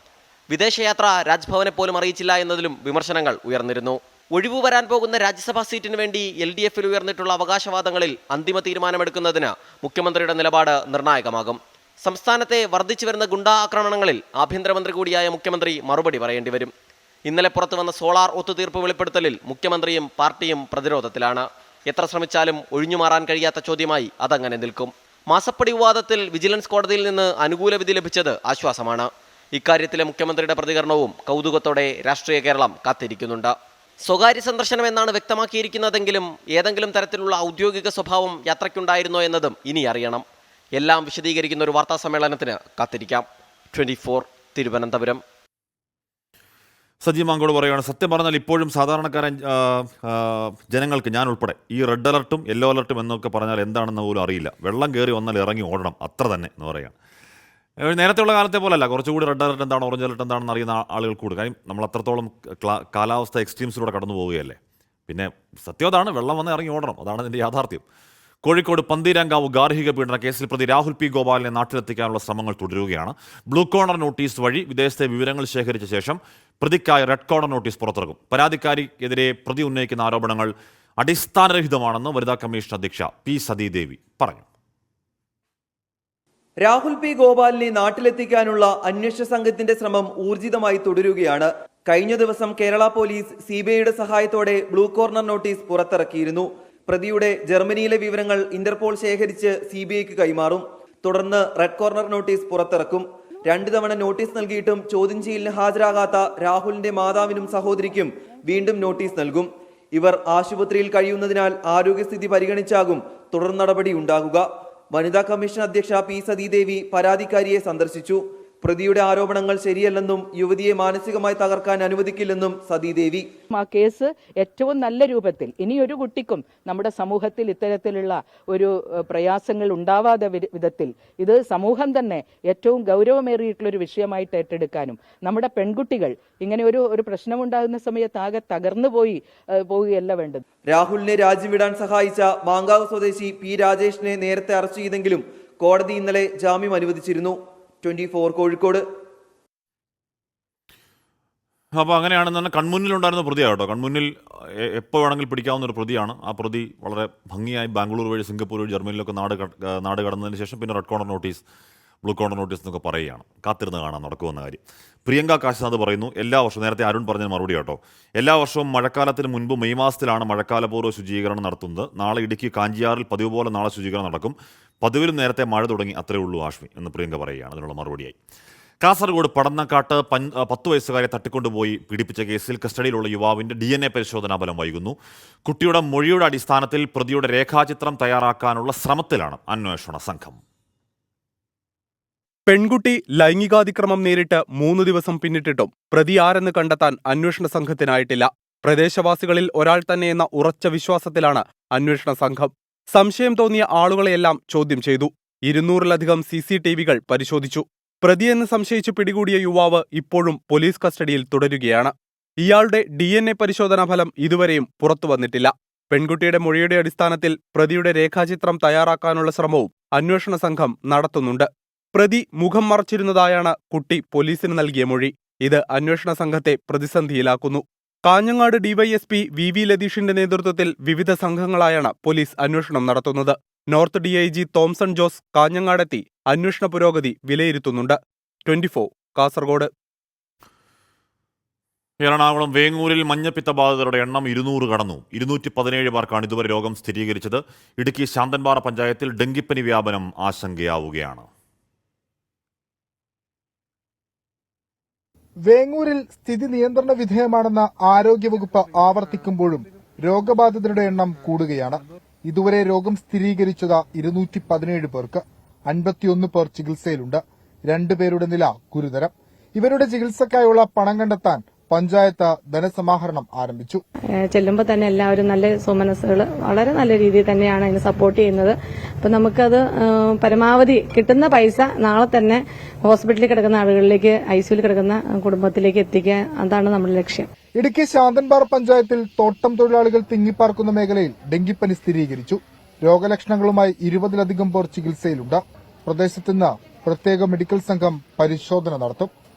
വിദേശയാത്ര രാജ്ഭവനെ പോലും അറിയിച്ചില്ല എന്നതിലും വിമർശനങ്ങൾ ഉയർന്നിരുന്നു. ഒഴിവു വരാൻ പോകുന്ന രാജ്യസഭാ സീറ്റിന് വേണ്ടി LDFൽ ഉയർന്നിട്ടുള്ള അവകാശവാദങ്ങളിൽ അന്തിമ തീരുമാനമെടുക്കുന്നതിന് മുഖ്യമന്ത്രിയുടെ നിലപാട് നിർണായകമാകും. സംസ്ഥാനത്തെ വർദ്ധിച്ചു വരുന്ന ഗുണ്ടാ ആക്രമണങ്ങളിൽ ആഭ്യന്തരമന്ത്രി കൂടിയായ മുഖ്യമന്ത്രി മറുപടി പറയേണ്ടി വരും. ഇന്നലെ പുറത്തു വന്ന സോളാർ ഒത്തുതീർപ്പ് വെളിപ്പെടുത്തലിൽ മുഖ്യമന്ത്രിയും പാർട്ടിയും പ്രതിരോധത്തിലാണ്. എത്ര ശ്രമിച്ചാലും ഒഴിഞ്ഞുമാറാൻ കഴിയാത്ത ചോദ്യമായി അതങ്ങനെ നിൽക്കും. മാസപ്പടി വിവാദത്തിൽ വിജിലൻസ് കോടതിയിൽ നിന്ന് അനുകൂല വിധി ലഭിച്ചത് ആശ്വാസമാണ്. ഇക്കാര്യത്തിലെ മുഖ്യമന്ത്രിയുടെ പ്രതികരണവും കൗതുകത്തോടെ രാഷ്ട്രീയ കേരളം കാത്തിരിക്കുന്നുണ്ട്. സ്വകാര്യ സന്ദർശനം എന്നാണ് വ്യക്തമാക്കിയിരിക്കുന്നതെങ്കിലും ഏതെങ്കിലും തരത്തിലുള്ള ഔദ്യോഗിക സ്വഭാവം യാത്രയ്ക്കുണ്ടായിരുന്നോ എന്നതും ഇനി അറിയണം. എല്ലാം വിശദീകരിക്കുന്ന ഒരു വാർത്താ സമ്മേളനത്തിന് കാത്തിരിക്കാം. 24 തിരുവനന്തപുരം. സജി മാങ്കോട് പറയുകയാണ്, സത്യം പറഞ്ഞാൽ ഇപ്പോഴും സാധാരണക്കാരൻ ജനങ്ങൾക്ക് ഞാൻ ഉൾപ്പെടെ ഈ റെഡ് അലർട്ടും യെല്ലോ അലർട്ടും എന്നൊക്കെ പറഞ്ഞാൽ എന്താണെന്ന് പോലും അറിയില്ല. വെള്ളം കയറി വന്നാൽ ഇറങ്ങി ഓടണം, അത്ര തന്നെ എന്ന് പറയുകയാണ്. നേരത്തെയുള്ള കാലത്തെ പോലല്ല, കുറച്ചുകൂടി റെഡ് അലർട്ട് എന്താണ് ഓറഞ്ച് അലർട്ട് എന്താണെന്ന് അറിയുന്ന ആളുകൾ കൂടി. കാര്യം നമ്മൾ അത്രത്തോളം കാലാവസ്ഥ എക്സ്ട്രീംസിലൂടെ കടന്നു പോവുകയല്ലേ. പിന്നെ സത്യം അതാണ്, വെള്ളം വന്ന് ഇറങ്ങി ഓടണം, അതാണ് ഇതിൻ്റെ യാഥാർത്ഥ്യം. കോഴിക്കോട് പന്തീരാങ്കാവ് ഗാർഹിക പീഡന കേസിൽ പ്രതി രാഹുൽ പി ഗോപാലിനെ നാട്ടിലെത്തിക്കാനുള്ള ശ്രമങ്ങൾ തുടരുകയാണ്. ബ്ലൂ കോർണർ നോട്ടീസ് വഴി വിദേശത്തെ വിവരങ്ങൾ ശേഖരിച്ച ശേഷം പ്രതിക്കായി റെഡ് കോർണർ നോട്ടീസ് പുറത്തിറക്കും. പരാതിക്കാരിക്കെതിരെ പ്രതി ഉന്നയിക്കുന്ന ആരോപണങ്ങൾ അടിസ്ഥാനരഹിതമാണെന്ന് വനിതാ കമ്മീഷൻ അധ്യക്ഷ പി സതീദേവി പറഞ്ഞു. രാഹുൽ പി ഗോപാലിനെ നാട്ടിലെത്തിക്കാനുള്ള അന്വേഷണ സംഘത്തിന്റെ ശ്രമം ഊർജിതമായി തുടരുകയാണ്. കഴിഞ്ഞ ദിവസം കേരള പോലീസ് CBIയുടെ സഹായത്തോടെ ബ്ലൂ കോർണർ നോട്ടീസ് പുറത്തിറക്കിയിരുന്നു. പ്രതിയുടെ ജർമ്മനിയിലെ വിവരങ്ങൾ ഇന്റർപോൾ ശേഖരിച്ച് CBIക്ക് കൈമാറും. തുടർന്ന് റെഡ് കോർണർ നോട്ടീസ് പുറത്തിറക്കും. 2 തവണ നോട്ടീസ് നൽകിയിട്ടും ചോദ്യം ചെയ്യലിന് ഹാജരാകാത്ത രാഹുലിന്റെ മാതാവിനും സഹോദരിക്കും വീണ്ടും നോട്ടീസ് നൽകും. ഇവർ ആശുപത്രിയിൽ കഴിയുന്നതിനാൽ ആരോഗ്യസ്ഥിതി പരിഗണിച്ചാകും തുടർ നടപടി ഉണ്ടാകുക. വനിതാ കമ്മീഷൻ അധ്യക്ഷ P. സതീദേവി പരാതിക്കാരിയെ സന്ദർശിച്ചു. പ്രതിയുടെ ആരോപണങ്ങൾ ശരിയല്ലെന്നും യുവതിയെ മാനസികമായി തകർക്കാൻ അനുവദിക്കില്ലെന്നും സതീദേവി. ആ കേസ് ഏറ്റവും നല്ല രൂപത്തിൽ ഇനിയൊരു കുട്ടിക്കും നമ്മുടെ സമൂഹത്തിൽ ഇത്തരത്തിലുള്ള ഒരു പ്രയാസങ്ങൾ ഉണ്ടാവാതെ വിധത്തിൽ ഇത് സമൂഹം തന്നെ ഏറ്റവും ഗൗരവമേറിയിട്ടുള്ള ഒരു വിഷയമായിട്ട് ഏറ്റെടുക്കാനും നമ്മുടെ പെൺകുട്ടികൾ ഇങ്ങനെ ഒരു പ്രശ്നമുണ്ടാകുന്ന സമയത്ത് ആകെ തകർന്നു പോവുകയല്ല വേണ്ടത്. രാഹുലിനെ രാജ്യം വിടാൻ സഹായിച്ച മാങ്കാവ് സ്വദേശി P. രാജേഷിനെ നേരത്തെ അറസ്റ്റ് ചെയ്തെങ്കിലും കോടതി ഇന്നലെ ജാമ്യം അനുവദിച്ചിരുന്നു. 24 കോഴിക്കോട്. അപ്പോൾ അങ്ങനെയാണെന്ന് തന്നെ കൺമുന്നിലുണ്ടായിരുന്ന പ്രതിയാണ് കേട്ടോ. കൺമുന്നിൽ എപ്പോൾ വേണമെങ്കിലും പിടിക്കാവുന്ന ഒരു പ്രതിയാണ്. ആ പ്രതി വളരെ ഭംഗിയായി ബാംഗ്ലൂർ വഴി സിംഗപ്പൂർ വഴി ജർമ്മനിയിലൊക്കെ നാട് കടന്നതിന് ശേഷം പിന്നെ red corner notice, blue corner notice എന്നൊക്കെ പറയുകയാണ്. കാത്തിരുന്ന് കാണാൻ നടക്കുമെന്ന കാര്യം. പ്രിയങ്ക കാശിനാഥ് പറയുന്നു, എല്ലാ വർഷവും, നേരത്തെ അരുൺ പറഞ്ഞ മറുപടി കേട്ടോ, എല്ലാ വർഷവും മഴക്കാലത്തിന് മുൻപ് മെയ് മാസത്തിലാണ് മഴക്കാലപൂർവ്വ ശുചീകരണം നടത്തുന്നത്. നാളെ ഇടുക്കി കാഞ്ചിയാറിൽ പതിവ് പോലെ നാളെ ശുചീകരണം നടക്കും. പതിവിലും നേരത്തെ മഴ തുടങ്ങി, അത്രേ ഉള്ളൂ ആഷ്മി എന്ന് പ്രിയങ്ക പറയുകയാണ്. അതിനുള്ള മറുപടിയായി. കാസർഗോഡ് പടന്നക്കാട്ട് 10 വയസ്സുകാരെ തട്ടിക്കൊണ്ടുപോയി പീഡിപ്പിച്ച കേസിൽ കസ്റ്റഡിയിലുള്ള യുവാവിന്റെ DNA പരിശോധനാ ഫലം വൈകുന്നു. കുട്ടിയുടെ മൊഴിയുടെ അടിസ്ഥാനത്തിൽ പ്രതിയുടെ രേഖാചിത്രം തയ്യാറാക്കാനുള്ള ശ്രമത്തിലാണ് അന്വേഷണ സംഘം. പെൺകുട്ടി ലൈംഗികാതിക്രമം നേരിട്ട് 3 ദിവസം പിന്നിട്ടിട്ടും പ്രതി ആരെന്ന് കണ്ടെത്താൻ അന്വേഷണ സംഘത്തിനായിട്ടില്ല. പ്രദേശവാസികളിൽ ഒരാൾ തന്നെയെന്ന ഉറച്ച വിശ്വാസത്തിലാണ് അന്വേഷണ സംഘം. സംശയം തോന്നിയ ആളുകളെയെല്ലാം ചോദ്യം ചെയ്തു. 200-ലധികം CCTVകൾ പരിശോധിച്ചു. പ്രതിയെന്ന് സംശയിച്ച് പിടികൂടിയ യുവാവ് ഇപ്പോഴും പോലീസ് കസ്റ്റഡിയിൽ തുടരുകയാണ്. ഇയാളുടെ DNA പരിശോധനാ ഫലം ഇതുവരെയും പുറത്തുവന്നിട്ടില്ല. പെൺകുട്ടിയുടെ മൊഴിയുടെ അടിസ്ഥാനത്തിൽ പ്രതിയുടെ രേഖാചിത്രം തയ്യാറാക്കാനുള്ള ശ്രമവും അന്വേഷണ സംഘം നടത്തുന്നുണ്ട്. പ്രതി മുഖം മറച്ചിരുന്നതായാണ് കുട്ടി പോലീസിന് നൽകിയ മൊഴി. ഇത് അന്വേഷണ സംഘത്തെ പ്രതിസന്ധിയിലാക്കുന്നു. കാഞ്ഞങ്ങാട് DYSP VV ലതീഷിന്റെ നേതൃത്വത്തിൽ വിവിധ സംഘങ്ങളായാണ് പോലീസ് അന്വേഷണം നടത്തുന്നത്. നോർത്ത് DIG തോംസൺ ജോസ് കാഞ്ഞങ്ങാടെത്തി അന്വേഷണ പുരോഗതി വിലയിരുത്തുന്നുണ്ട്. 24 കാസർഗോഡ്. എറണാകുളം വേങ്ങൂരിൽ മഞ്ഞപ്പിത്ത ബാധിതരുടെ എണ്ണം 200 കടന്നു. 217 പേർക്കാണ് ഇതുവരെ രോഗം സ്ഥിരീകരിച്ചത്. ഇടുക്കി ശാന്തൻപാറ പഞ്ചായത്തിൽ ഡെങ്കിപ്പനി വ്യാപനം ആശങ്കയാവുകയാണ്. വേങ്ങൂരിൽ സ്ഥിതി നിയന്ത്രണ വിധേയമാണെന്ന ആരോഗ്യവകുപ്പ് ആവർത്തിക്കുമ്പോഴും രോഗബാധിതരുടെ എണ്ണം കൂടുകയാണ്. ഇതുവരെ രോഗം സ്ഥിരീകരിച്ചത് 217 പേർക്ക്. 51 പേർ ചികിത്സയിലുണ്ട്. 2 പേരുടെ നില ഗുരുതരം. ഇവരുടെ ചികിത്സയ്ക്കായുള്ള പണം കണ്ടെത്താൻ പഞ്ചായത്ത് ധനസമാഹരണം ആരംഭിച്ചു. ചെല്ലുമ്പോൾ തന്നെ എല്ലാവരും നല്ല സുമനസ്സുകൾ വളരെ നല്ല രീതിയിൽ തന്നെയാണ് അതിന് സപ്പോർട്ട് ചെയ്യുന്നത്. അപ്പൊ നമുക്കത് പരമാവധി കിട്ടുന്ന പൈസ നാളെ തന്നെ ഹോസ്പിറ്റലിൽ കിടക്കുന്ന ആളുകളിലേക്ക്, ICUവിൽ കിടക്കുന്ന കുടുംബത്തിലേക്ക് എത്തിക്കുക, അതാണ് നമ്മുടെ ലക്ഷ്യം. ഇടുക്കി ശാന്തൻപാറ പഞ്ചായത്തിൽ തോട്ടം തൊഴിലാളികൾ തിങ്ങിപ്പാർക്കുന്ന മേഖലയിൽ ഡെങ്കിപ്പനി സ്ഥിരീകരിച്ചു. രോഗലക്ഷണങ്ങളുമായി 20-ലധികം പേർ ചികിത്സയിലുണ്ട്. പ്രദേശത്തുനിന്ന് പ്രത്യേക മെഡിക്കൽ സംഘം പരിശോധന നടത്തും.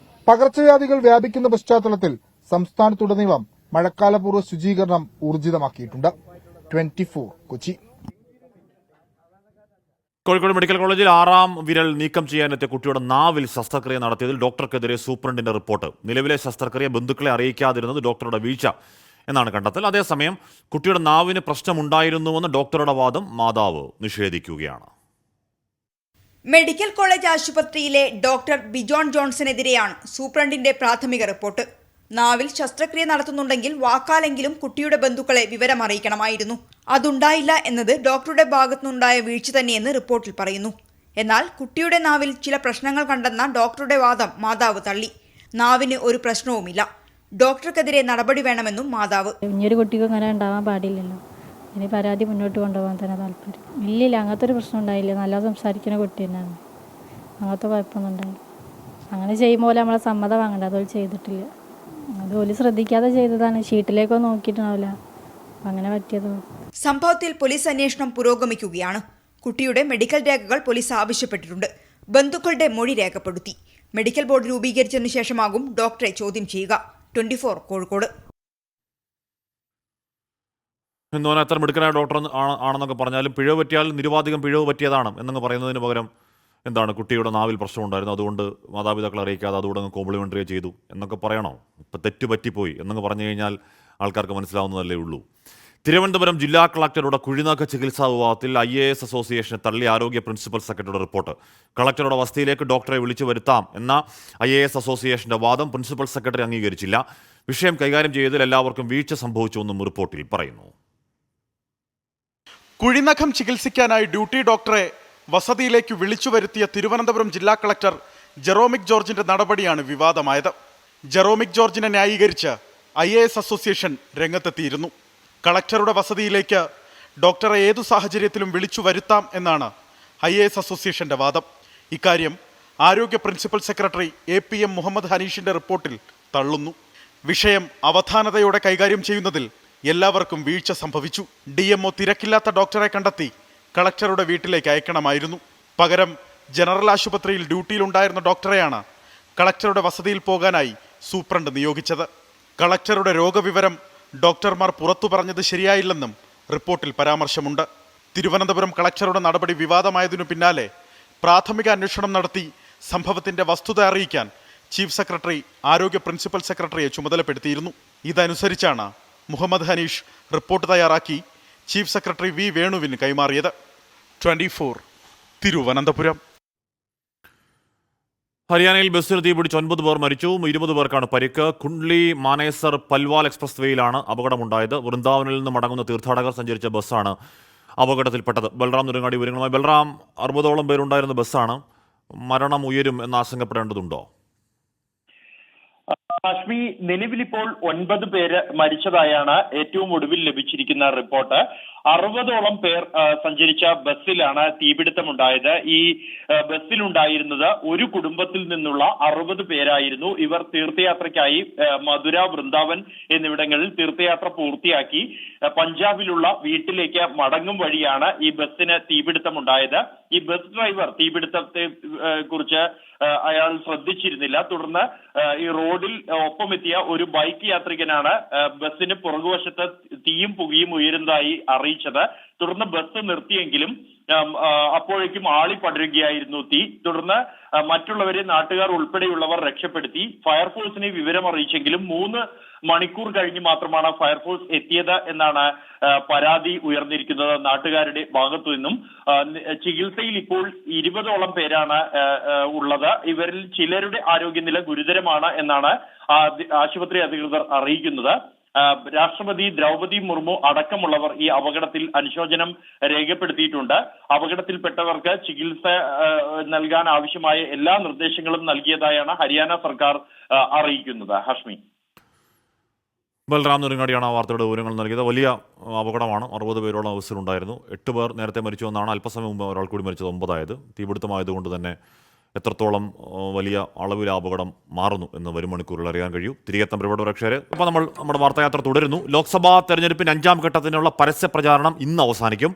പകർച്ചവ്യാധികൾ വ്യാപിക്കുന്ന പശ്ചാത്തലത്തിൽ സംസ്ഥാനത്തുടനീളം മഴക്കാലപൂർവ്വ ശുചീകരണം ഊർജിതമാക്കിയിട്ടുണ്ട്. 24 കൊച്ചി. കോഴിക്കോട് മെഡിക്കൽ കോളേജിൽ 6ാം വിരൽ നീക്കം ചെയ്യാനെത്തിയ കുട്ടിയുടെ നാവിൽ ശസ്ത്രക്രിയ നടത്തിയതിൽ ഡോക്ടർക്കെതിരെ സൂപ്രണ്ടിന്റെ റിപ്പോർട്ട്. നിലവിലെ ശസ്ത്രക്രിയ ബന്ധുക്കളെ അറിയിക്കാതിരുന്നത് ഡോക്ടറുടെ വീഴ്ച എന്നാണ് കണ്ടെത്തൽ. അതേസമയം കുട്ടിയുടെ നാവിന് പ്രശ്നമുണ്ടായിരുന്നുവെന്ന് ഡോക്ടറുടെ വാദം മാതാവ് നിഷേധിക്കുകയാണ്. മെഡിക്കൽ കോളേജ് ആശുപത്രിയിലെ ഡോക്ടർ ബിജോൺ ജോൺസണെതിരെയാണ് സൂപ്രണ്ടിന്റെ പ്രാഥമിക റിപ്പോർട്ട്. നാവിൽ ശസ്ത്രക്രിയ നടത്തുന്നുണ്ടെങ്കിൽ വാക്കാലെങ്കിലും കുട്ടിയുടെ ബന്ധുക്കളെ വിവരം അറിയിക്കണമായിരുന്നു. അതുണ്ടായില്ല എന്നത് ഡോക്ടറുടെ ഭാഗത്തുനിന്നുണ്ടായ വീഴ്ച തന്നെയെന്ന് റിപ്പോർട്ടിൽ പറയുന്നു. എന്നാൽ കുട്ടിയുടെ നാവിൽ ചില പ്രശ്നങ്ങൾ കണ്ടെന്ന ഡോക്ടറുടെ വാദം മാതാവ് തള്ളി. നാവിന് ഒരു പ്രശ്നവുമില്ല, ഡോക്ടർക്കെതിരെ നടപടി വേണമെന്നും മാതാവ്. ഇനിയൊരു കുട്ടിക്ക് അങ്ങനെ ഉണ്ടാവാൻ പാടില്ലല്ലോ. ഇനി പരാതി മുന്നോട്ട് കൊണ്ടുപോകാൻ തന്നെ താല്പര്യം. ഇല്ലില്ല, അങ്ങനത്തെ ഒരു പ്രശ്നം ഉണ്ടായില്ല. നല്ല സംസാരിക്കുന്ന കുട്ടി തന്നെയാണ്. അങ്ങനത്തെ കുഴപ്പമൊന്നും ഉണ്ടായില്ല. അങ്ങനെ ചെയ്യുമ്പോൾ നമ്മളെ സമ്മതം വാങ്ങണ്ട, അതുപോലെ ചെയ്തിട്ടില്ല. അതുപോലെ ശ്രദ്ധിക്കാതെ ചെയ്തതാണ്. ഷീറ്റിലേക്കോ നോക്കിയിട്ടുണ്ടാവില്ല, അങ്ങനെ പറ്റിയത്. സംഭവത്തിൽ പോലീസ് അന്വേഷണം പുരോഗമിക്കുകയാണ്. കുട്ടിയുടെ മെഡിക്കൽ രേഖകൾ പോലീസ് ആവശ്യപ്പെട്ടിട്ടുണ്ട്. ബന്ധുക്കളുടെ മൊഴി രേഖപ്പെടുത്തി. മെഡിക്കൽ ബോർഡ് രൂപീകരിച്ചതിനു ശേഷമാകും ഡോക്ടറെ ചോദ്യം ചെയ്യുക. 24 കോഴിക്കോട്. എന്ന് പറഞ്ഞാൽ എത്ര മിടുക്കനായ ഡോക്ടർ ആണെന്നൊക്കെ പറഞ്ഞാലും പിഴവ് പറ്റിയാൽ നിരുപാധികം പിഴവ് പറ്റിയതാണ് എന്നങ്ങ് പറയുന്നതിന് പകരം എന്താണ് കുട്ടിയുടെ നാവിൽ പ്രശ്നമുണ്ടായിരുന്നു, അതുകൊണ്ട് മാതാപിതാക്കളെ അറിയിക്കാതെ അതുകൊണ്ട് അങ്ങ് കോംപ്ലിമെൻ്ററി ചെയ്തു എന്നൊക്കെ പറയണോ? ഇപ്പം തെറ്റ് പറ്റിപ്പോയി എന്നങ്ങ് പറഞ്ഞു കഴിഞ്ഞാൽ ആൾക്കാർക്ക് മനസ്സിലാവുന്നതല്ലേ ഉള്ളൂ. തിരുവനന്തപുരം ജില്ലാ കളക്ടറുടെ കുഴിനഖ ചികിത്സാ വിവാദത്തിൽ IAS അസോസിയേഷനെ തള്ളി ആരോഗ്യ പ്രിൻസിപ്പൽ സെക്രട്ടറിയുടെ റിപ്പോർട്ട്. കളക്ടറുടെ വസതിയിലേക്ക് ഡോക്ടറെ വിളിച്ചു വരുത്താം എന്ന IAS അസോസിയേഷന്റെ വാദം പ്രിൻസിപ്പൽ സെക്രട്ടറി അംഗീകരിച്ചില്ല. വിഷയം കൈകാര്യം ചെയ്തതിൽ എല്ലാവർക്കും വീഴ്ച സംഭവിച്ചുവെന്നും റിപ്പോർട്ടിൽ പറയുന്നു. കുഴിനഖം ചികിത്സിക്കാനായി ഡ്യൂട്ടി ഡോക്ടറെ വസതിയിലേക്ക് വിളിച്ചു വരുത്തിയ തിരുവനന്തപുരം ജില്ലാ കളക്ടർ ജെറോമിക് ജോർജിന്റെ നടപടിയാണ് വിവാദമായത്. ജെറോമിക് ജോർജിനെ ന്യായീകരിച്ച് IAS അസോസിയേഷൻ രംഗത്തെത്തിയിരുന്നു. കളക്ടറുടെ വസതിയിലേക്ക് ഡോക്ടറെ ഏതു സാഹചര്യത്തിലും വിളിച്ചു വരുത്താം എന്നാണ് IAS അസോസിയേഷന്റെ വാദം. ഇക്കാര്യം ആരോഗ്യ പ്രിൻസിപ്പൽ സെക്രട്ടറി APM മുഹമ്മദ് ഹനീഷിന്റെ റിപ്പോർട്ടിൽ തള്ളുന്നു. വിഷയം അവധാനതയോടെ കൈകാര്യം ചെയ്യുന്നതിൽ എല്ലാവർക്കും വീഴ്ച സംഭവിച്ചു. DMO തിരക്കില്ലാത്ത ഡോക്ടറെ കണ്ടെത്തി കളക്ടറുടെ വീട്ടിലേക്ക് അയക്കണമായിരുന്നു. പകരം ജനറൽ ആശുപത്രിയിൽ ഡ്യൂട്ടിയിലുണ്ടായിരുന്ന ഡോക്ടറെയാണ് കളക്ടറുടെ വസതിയിൽ പോകാനായി സൂപ്രണ്ട് നിയോഗിച്ചത്. കളക്ടറുടെ രോഗവിവരം ഡോക്ടർമാർ പുറത്തു പറഞ്ഞത് ശരിയായില്ലെന്നും റിപ്പോർട്ടിൽ പരാമർശമുണ്ട്. തിരുവനന്തപുരം കളക്ടറുടെ നടപടി വിവാദമായതിനു പിന്നാലെ പ്രാഥമിക അന്വേഷണം നടത്തി സംഭവത്തിന്റെ വസ്തുത അറിയിക്കാൻ ചീഫ് സെക്രട്ടറി ആരോഗ്യ പ്രിൻസിപ്പൽ സെക്രട്ടറിയെ ചുമതലപ്പെടുത്തിയിരുന്നു. ഇതനുസരിച്ചാണ് മുഹമ്മദ് ഹനീഷ് റിപ്പോർട്ട് തയ്യാറാക്കി ചീഫ് സെക്രട്ടറി V വേണുവിന് കൈമാറിയത്. 24 തിരുവനന്തപുരം. ഹരിയാനയിൽ ബസ്സിൽ തീപിടിച്ച് 9 പേർ മരിച്ചു, 20 പേർക്കാണ് പരിക്ക്. കുണ്ട്ലി മാനേസർ പൽവാൽ എക്സ്പ്രസ് വേയിലാണ് അപകടമുണ്ടായത്. വൃന്ദാവനിൽ നിന്ന് മടങ്ങുന്ന തീർത്ഥാടകർ സഞ്ചരിച്ച ബസ്സാണ് അപകടത്തിൽപ്പെട്ടത്. ബൽറാം നുരങ്ങാടി വിവരങ്ങളുമായി. ബൽറാം, 60ഓളം പേരുണ്ടായിരുന്ന ബസ്സാണ്. മരണം ഉയരും എന്ന് ആശങ്കപ്പെടേണ്ടതുണ്ടോ? ഹാഷ്മി, നിലവിലിപ്പോൾ 9 പേര് മരിച്ചതായാണ് ഏറ്റവും ഒടുവിൽ ലഭിച്ചിരിക്കുന്ന റിപ്പോർട്ട്. 60ഓളം പേർ സഞ്ചരിച്ച ബസ്സിലാണ് തീപിടുത്തമുണ്ടായത്. ഈ ബസ്സിലുണ്ടായിരുന്നത് ഒരു കുടുംബത്തിൽ നിന്നുള്ള 60 പേരായിരുന്നു. ഇവർ തീർത്ഥയാത്രയ്ക്കായി മധുര, വൃന്ദാവൻ എന്നിവിടങ്ങളിൽ തീർത്ഥയാത്ര പൂർത്തിയാക്കി പഞ്ചാബിലുള്ള വീട്ടിലേക്ക് മടങ്ങും വഴിയാണ് ഈ ബസ്സിന് തീപിടുത്തമുണ്ടായത്. ഈ ബസ് ഡ്രൈവർ തീപിടുത്തത്തെ കുറിച്ച് അയാൾ ശ്രദ്ധിച്ചിരുന്നില്ല. തുടർന്ന് ഈ റോഡിൽ ഒപ്പമെത്തിയ ഒരു ബൈക്ക് യാത്രികനാണ് ബസ്സിന് പുറകുവശത്ത് തീയും പുകയും ഉയരുന്നതായി അറിയിച്ചത്. തുടർന്ന് ബസ് നിർത്തിയെങ്കിലും അപ്പോഴേക്കും ആളി പടരുകയായിരുന്നു തീ. തുടർന്ന് മറ്റുള്ളവരെ നാട്ടുകാർ ഉൾപ്പെടെയുള്ളവർ രക്ഷപ്പെടുത്തി ഫയർഫോഴ്സിനെ വിവരം അറിയിച്ചെങ്കിലും 3 മണിക്കൂർ കഴിഞ്ഞ് മാത്രമാണ് ഫയർഫോഴ്സ് എത്തിയത് എന്നാണ് പരാതി ഉയർന്നിരിക്കുന്നത് നാട്ടുകാരുടെ ഭാഗത്തു നിന്നും. ചികിത്സയിൽ ഇപ്പോൾ 20ഓളം പേരാണ് ഉള്ളത്. ഇവരിൽ ചിലരുടെ ആരോഗ്യനില ഗുരുതരമാണ് എന്നാണ് ആശുപത്രി അധികൃതർ അറിയിക്കുന്നത്. രാഷ്ട്രപതി ദ്രൗപദി മുർമു അടക്കമുള്ളവർ ഈ അപകടത്തിൽ അനുശോചനം രേഖപ്പെടുത്തിയിട്ടുണ്ട്. അപകടത്തിൽപ്പെട്ടവർക്ക് ചികിത്സ നൽകാൻ ആവശ്യമായ എല്ലാ നിർദ്ദേശങ്ങളും നൽകിയതായാണ് ഹരിയാന സർക്കാർ അറിയിക്കുന്നത്. ഹാഷ്മി. ബൽറാം നുരങ്ങാടിയാണ് ആ വാർത്തയുടെ വിവരങ്ങൾ നൽകിയത്. വലിയ അപകടമാണ്. 60 പേരോളം ബസ്സിലുണ്ടായിരുന്നു. 8 പേർ നേരത്തെ മരിച്ചു എന്നാണ്. അല്പസമയം മുമ്പ് ഒരാൾ കൂടി മരിച്ചത് 9 ആയത്. തീപിടുത്തമായതുകൊണ്ട് തന്നെ എത്രത്തോളം വലിയ അളവിൽ അപകടം മാറുന്നു എന്ന് വരും മണിക്കൂറിൽ അറിയാൻ കഴിയും. തിരികെ എത്താൻ പ്രിയപ്പെട്ട പ്രേക്ഷകരെ, അപ്പോൾ നമ്മൾ നമ്മുടെ വാർത്തായാത്ര തുടരുന്നു. ലോക്സഭാ തെരഞ്ഞെടുപ്പിന് 5ാം ഘട്ടത്തിനുള്ള പരസ്യ പ്രചാരണം ഇന്ന് അവസാനിക്കും.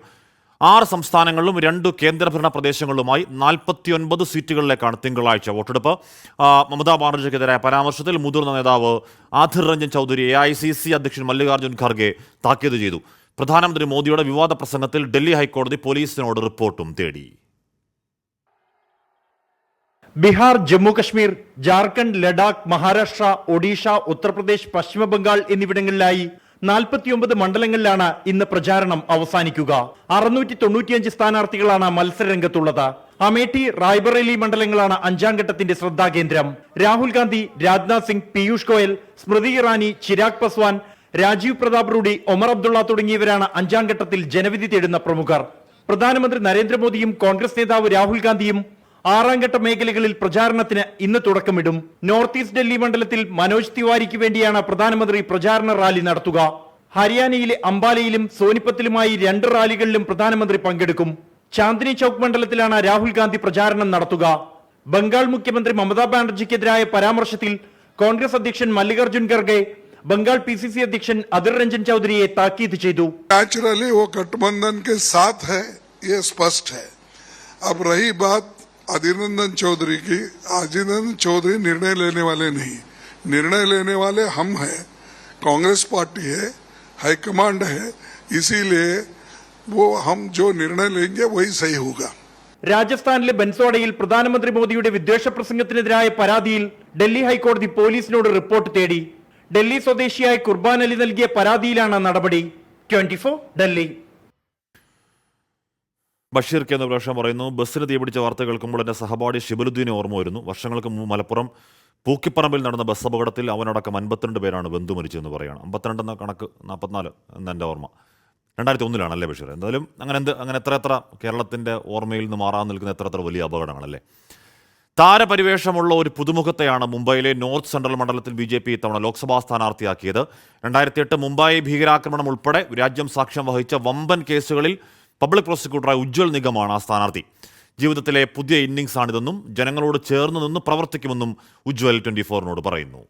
6 സംസ്ഥാനങ്ങളിലും 2 കേന്ദ്രഭരണ പ്രദേശങ്ങളിലുമായി 49 സീറ്റുകളിലേക്കാണ് തിങ്കളാഴ്ച വോട്ടെടുപ്പ്. മമതാ ബാനർജിക്കെതിരായ പരാമർശത്തിൽ മുതിർന്ന നേതാവ് ആധിർ രഞ്ജൻ ചൗധരി AICC അധ്യക്ഷൻ മല്ലികാർജ്ജുൻ ഖാർഗെ താക്കീത് ചെയ്തു. പ്രധാനമന്ത്രി മോദിയുടെ വിവാദ പ്രസംഗത്തിൽ ഡൽഹി ഹൈക്കോടതി പോലീസിനോട് റിപ്പോർട്ടും തേടി. ബീഹാർ, ജമ്മു കശ്മീർ, ജാർഖണ്ഡ്, ലഡാക്ക്, മഹാരാഷ്ട്ര, ഒഡീഷ, ഉത്തർപ്രദേശ്, പശ്ചിമ ബംഗാൾ എന്നിവിടങ്ങളിലായി 49 മണ്ഡലങ്ങളിലാണ് ഇന്ന് പ്രചാരണം അവസാനിക്കുക. 695 സ്ഥാനാർത്ഥികളാണ് മത്സരരംഗത്തുള്ളത്. അമേഠി, റായ്ബറേലി മണ്ഡലങ്ങളാണ് 5ാം ഘട്ടത്തിന്റെ ശ്രദ്ധാകേന്ദ്രം. രാഹുൽ ഗാന്ധി, രാജ്നാഥ് സിംഗ്, പീയൂഷ് ഗോയൽ, സ്മൃതി ഇറാനി, ചിരാഗ് പസ്വാൻ, രാജീവ് പ്രതാപ് റൂഡി, ഒമർ അബ്ദുള്ള തുടങ്ങിയവരാണ് 5ാം ഘട്ടത്തിൽ ജനവിധി തേടുന്ന പ്രമുഖർ. പ്രധാനമന്ത്രി നരേന്ദ്രമോദിയും കോൺഗ്രസ് നേതാവ് രാഹുൽ ഗാന്ധിയും 6ാം ഘട്ട മേഖലകളിൽ പ്രചാരണത്തിന് ഇന്ന് തുടക്കമിടും. നോർത്ത് ഈസ്റ്റ് ഡൽഹി മണ്ഡലത്തിൽ മനോജ് തിവാരിക്ക് വേണ്ടിയാണ് പ്രധാനമന്ത്രി പ്രചാരണ റാലി നടത്തുക. ഹരിയാനയിലെ അംബാലയിലും സോനിപ്പത്തിലുമായി 2 റാലികളിലും പ്രധാനമന്ത്രി പങ്കെടുക്കും. ചാന്ദിനി ചൌക്ക് മണ്ഡലത്തിലാണ് രാഹുൽ ഗാന്ധി പ്രചാരണം നടത്തുക. ബംഗാൾ മുഖ്യമന്ത്രി മമതാ ബാനർജിക്കെതിരായ പരാമർശത്തിൽ കോൺഗ്രസ് അധ്യക്ഷൻ മല്ലികാർജ്ജുൻ ഖർഗെ ബംഗാൾ PCC അധ്യക്ഷൻ അധിർ രഞ്ജൻ ചൗധരിയെ താക്കീത് ചെയ്തു. नेचुरली वो गठबंधन के साथ है, ये स्पष्ट है. अब रही बात अधीर रंजन चौधरी की, अधीर रंजन चौधरी निर्णय लेने वाले नहीं, निर्णय लेने वाले हम हैं. कांग्रेस पार्टी है, हाईकमांड है, इसीलिए वो हम जो निर्णय लेंगे वही सही होगा. രാജസ്ഥാനിലെ ബൻസോഡയിൽ പ്രധാനമന്ത്രി മോദിയുടെ വിദ്വേഷ പ്രസംഗത്തിനെതിരായ പരാതിയിൽ ഡൽഹി ഹൈക്കോടതി പോലീസിനോട് റിപ്പോർട്ട് തേടി. ഡൽഹി സ്വദേശിയായ കുർബാൻ അലി നൽകിയ പരാതിയിലാണ് നടപടി. 24 ഡൽഹി. ബഷീർ കെ എന്ന പ്രേക്ഷകൻ പറയുന്നു, ബസ്സിന് തീപിടിച്ച വാർത്ത കേൾക്കുമ്പോൾ എൻ്റെ സഹപാഠി ഷിബലുദ്ദീനെ ഓർമ്മ വരുന്നു. വർഷങ്ങൾക്ക് മുമ്പ് മലപ്പുറം പൂക്കിപ്പറമ്പിൽ നടന്ന ബസ് അപകടത്തിൽ അവനടക്കം 52 പേരാണ് ബന്ധു മരിച്ചതെന്ന് പറയുകയാണ്. 52 എന്ന കണക്ക് 44 എന്നെൻ്റെ ഓർമ്മ. 2001 ബഷീർ? എന്തായാലും അങ്ങനെ എത്ര കേരളത്തിൻ്റെ ഓർമ്മയിൽ നിന്ന് മാറാൻ നിൽക്കുന്ന എത്ര വലിയ അപകടങ്ങളല്ലേ. താരപരിവേഷമുള്ള ഒരു പുതുമുഖത്തെയാണ് മുംബൈയിലെ നോർത്ത് സെൻട്രൽ മണ്ഡലത്തിൽ BJP ഇത്തവണ ലോക്സഭാ സ്ഥാനാർത്ഥിയാക്കിയത്. 2008 മുംബൈ ഭീകരാക്രമണം ഉൾപ്പെടെ രാജ്യം സാക്ഷ്യം വഹിച്ച വമ്പൻ കേസുകളിൽ പബ്ലിക് പ്രോസിക്യൂട്ടറായ ഉജ്ജ്വൽ നിഗമാണ് ആ സ്ഥാനാർത്ഥി. ജീവിതത്തിലെ പുതിയ ഇന്നിംഗ്സാണിതെന്നും ജനങ്ങളോട് ചേർന്ന് നിന്ന് പ്രവർത്തിക്കുമെന്നും ഉജ്ജ്വൽ 24 പറയുന്നു.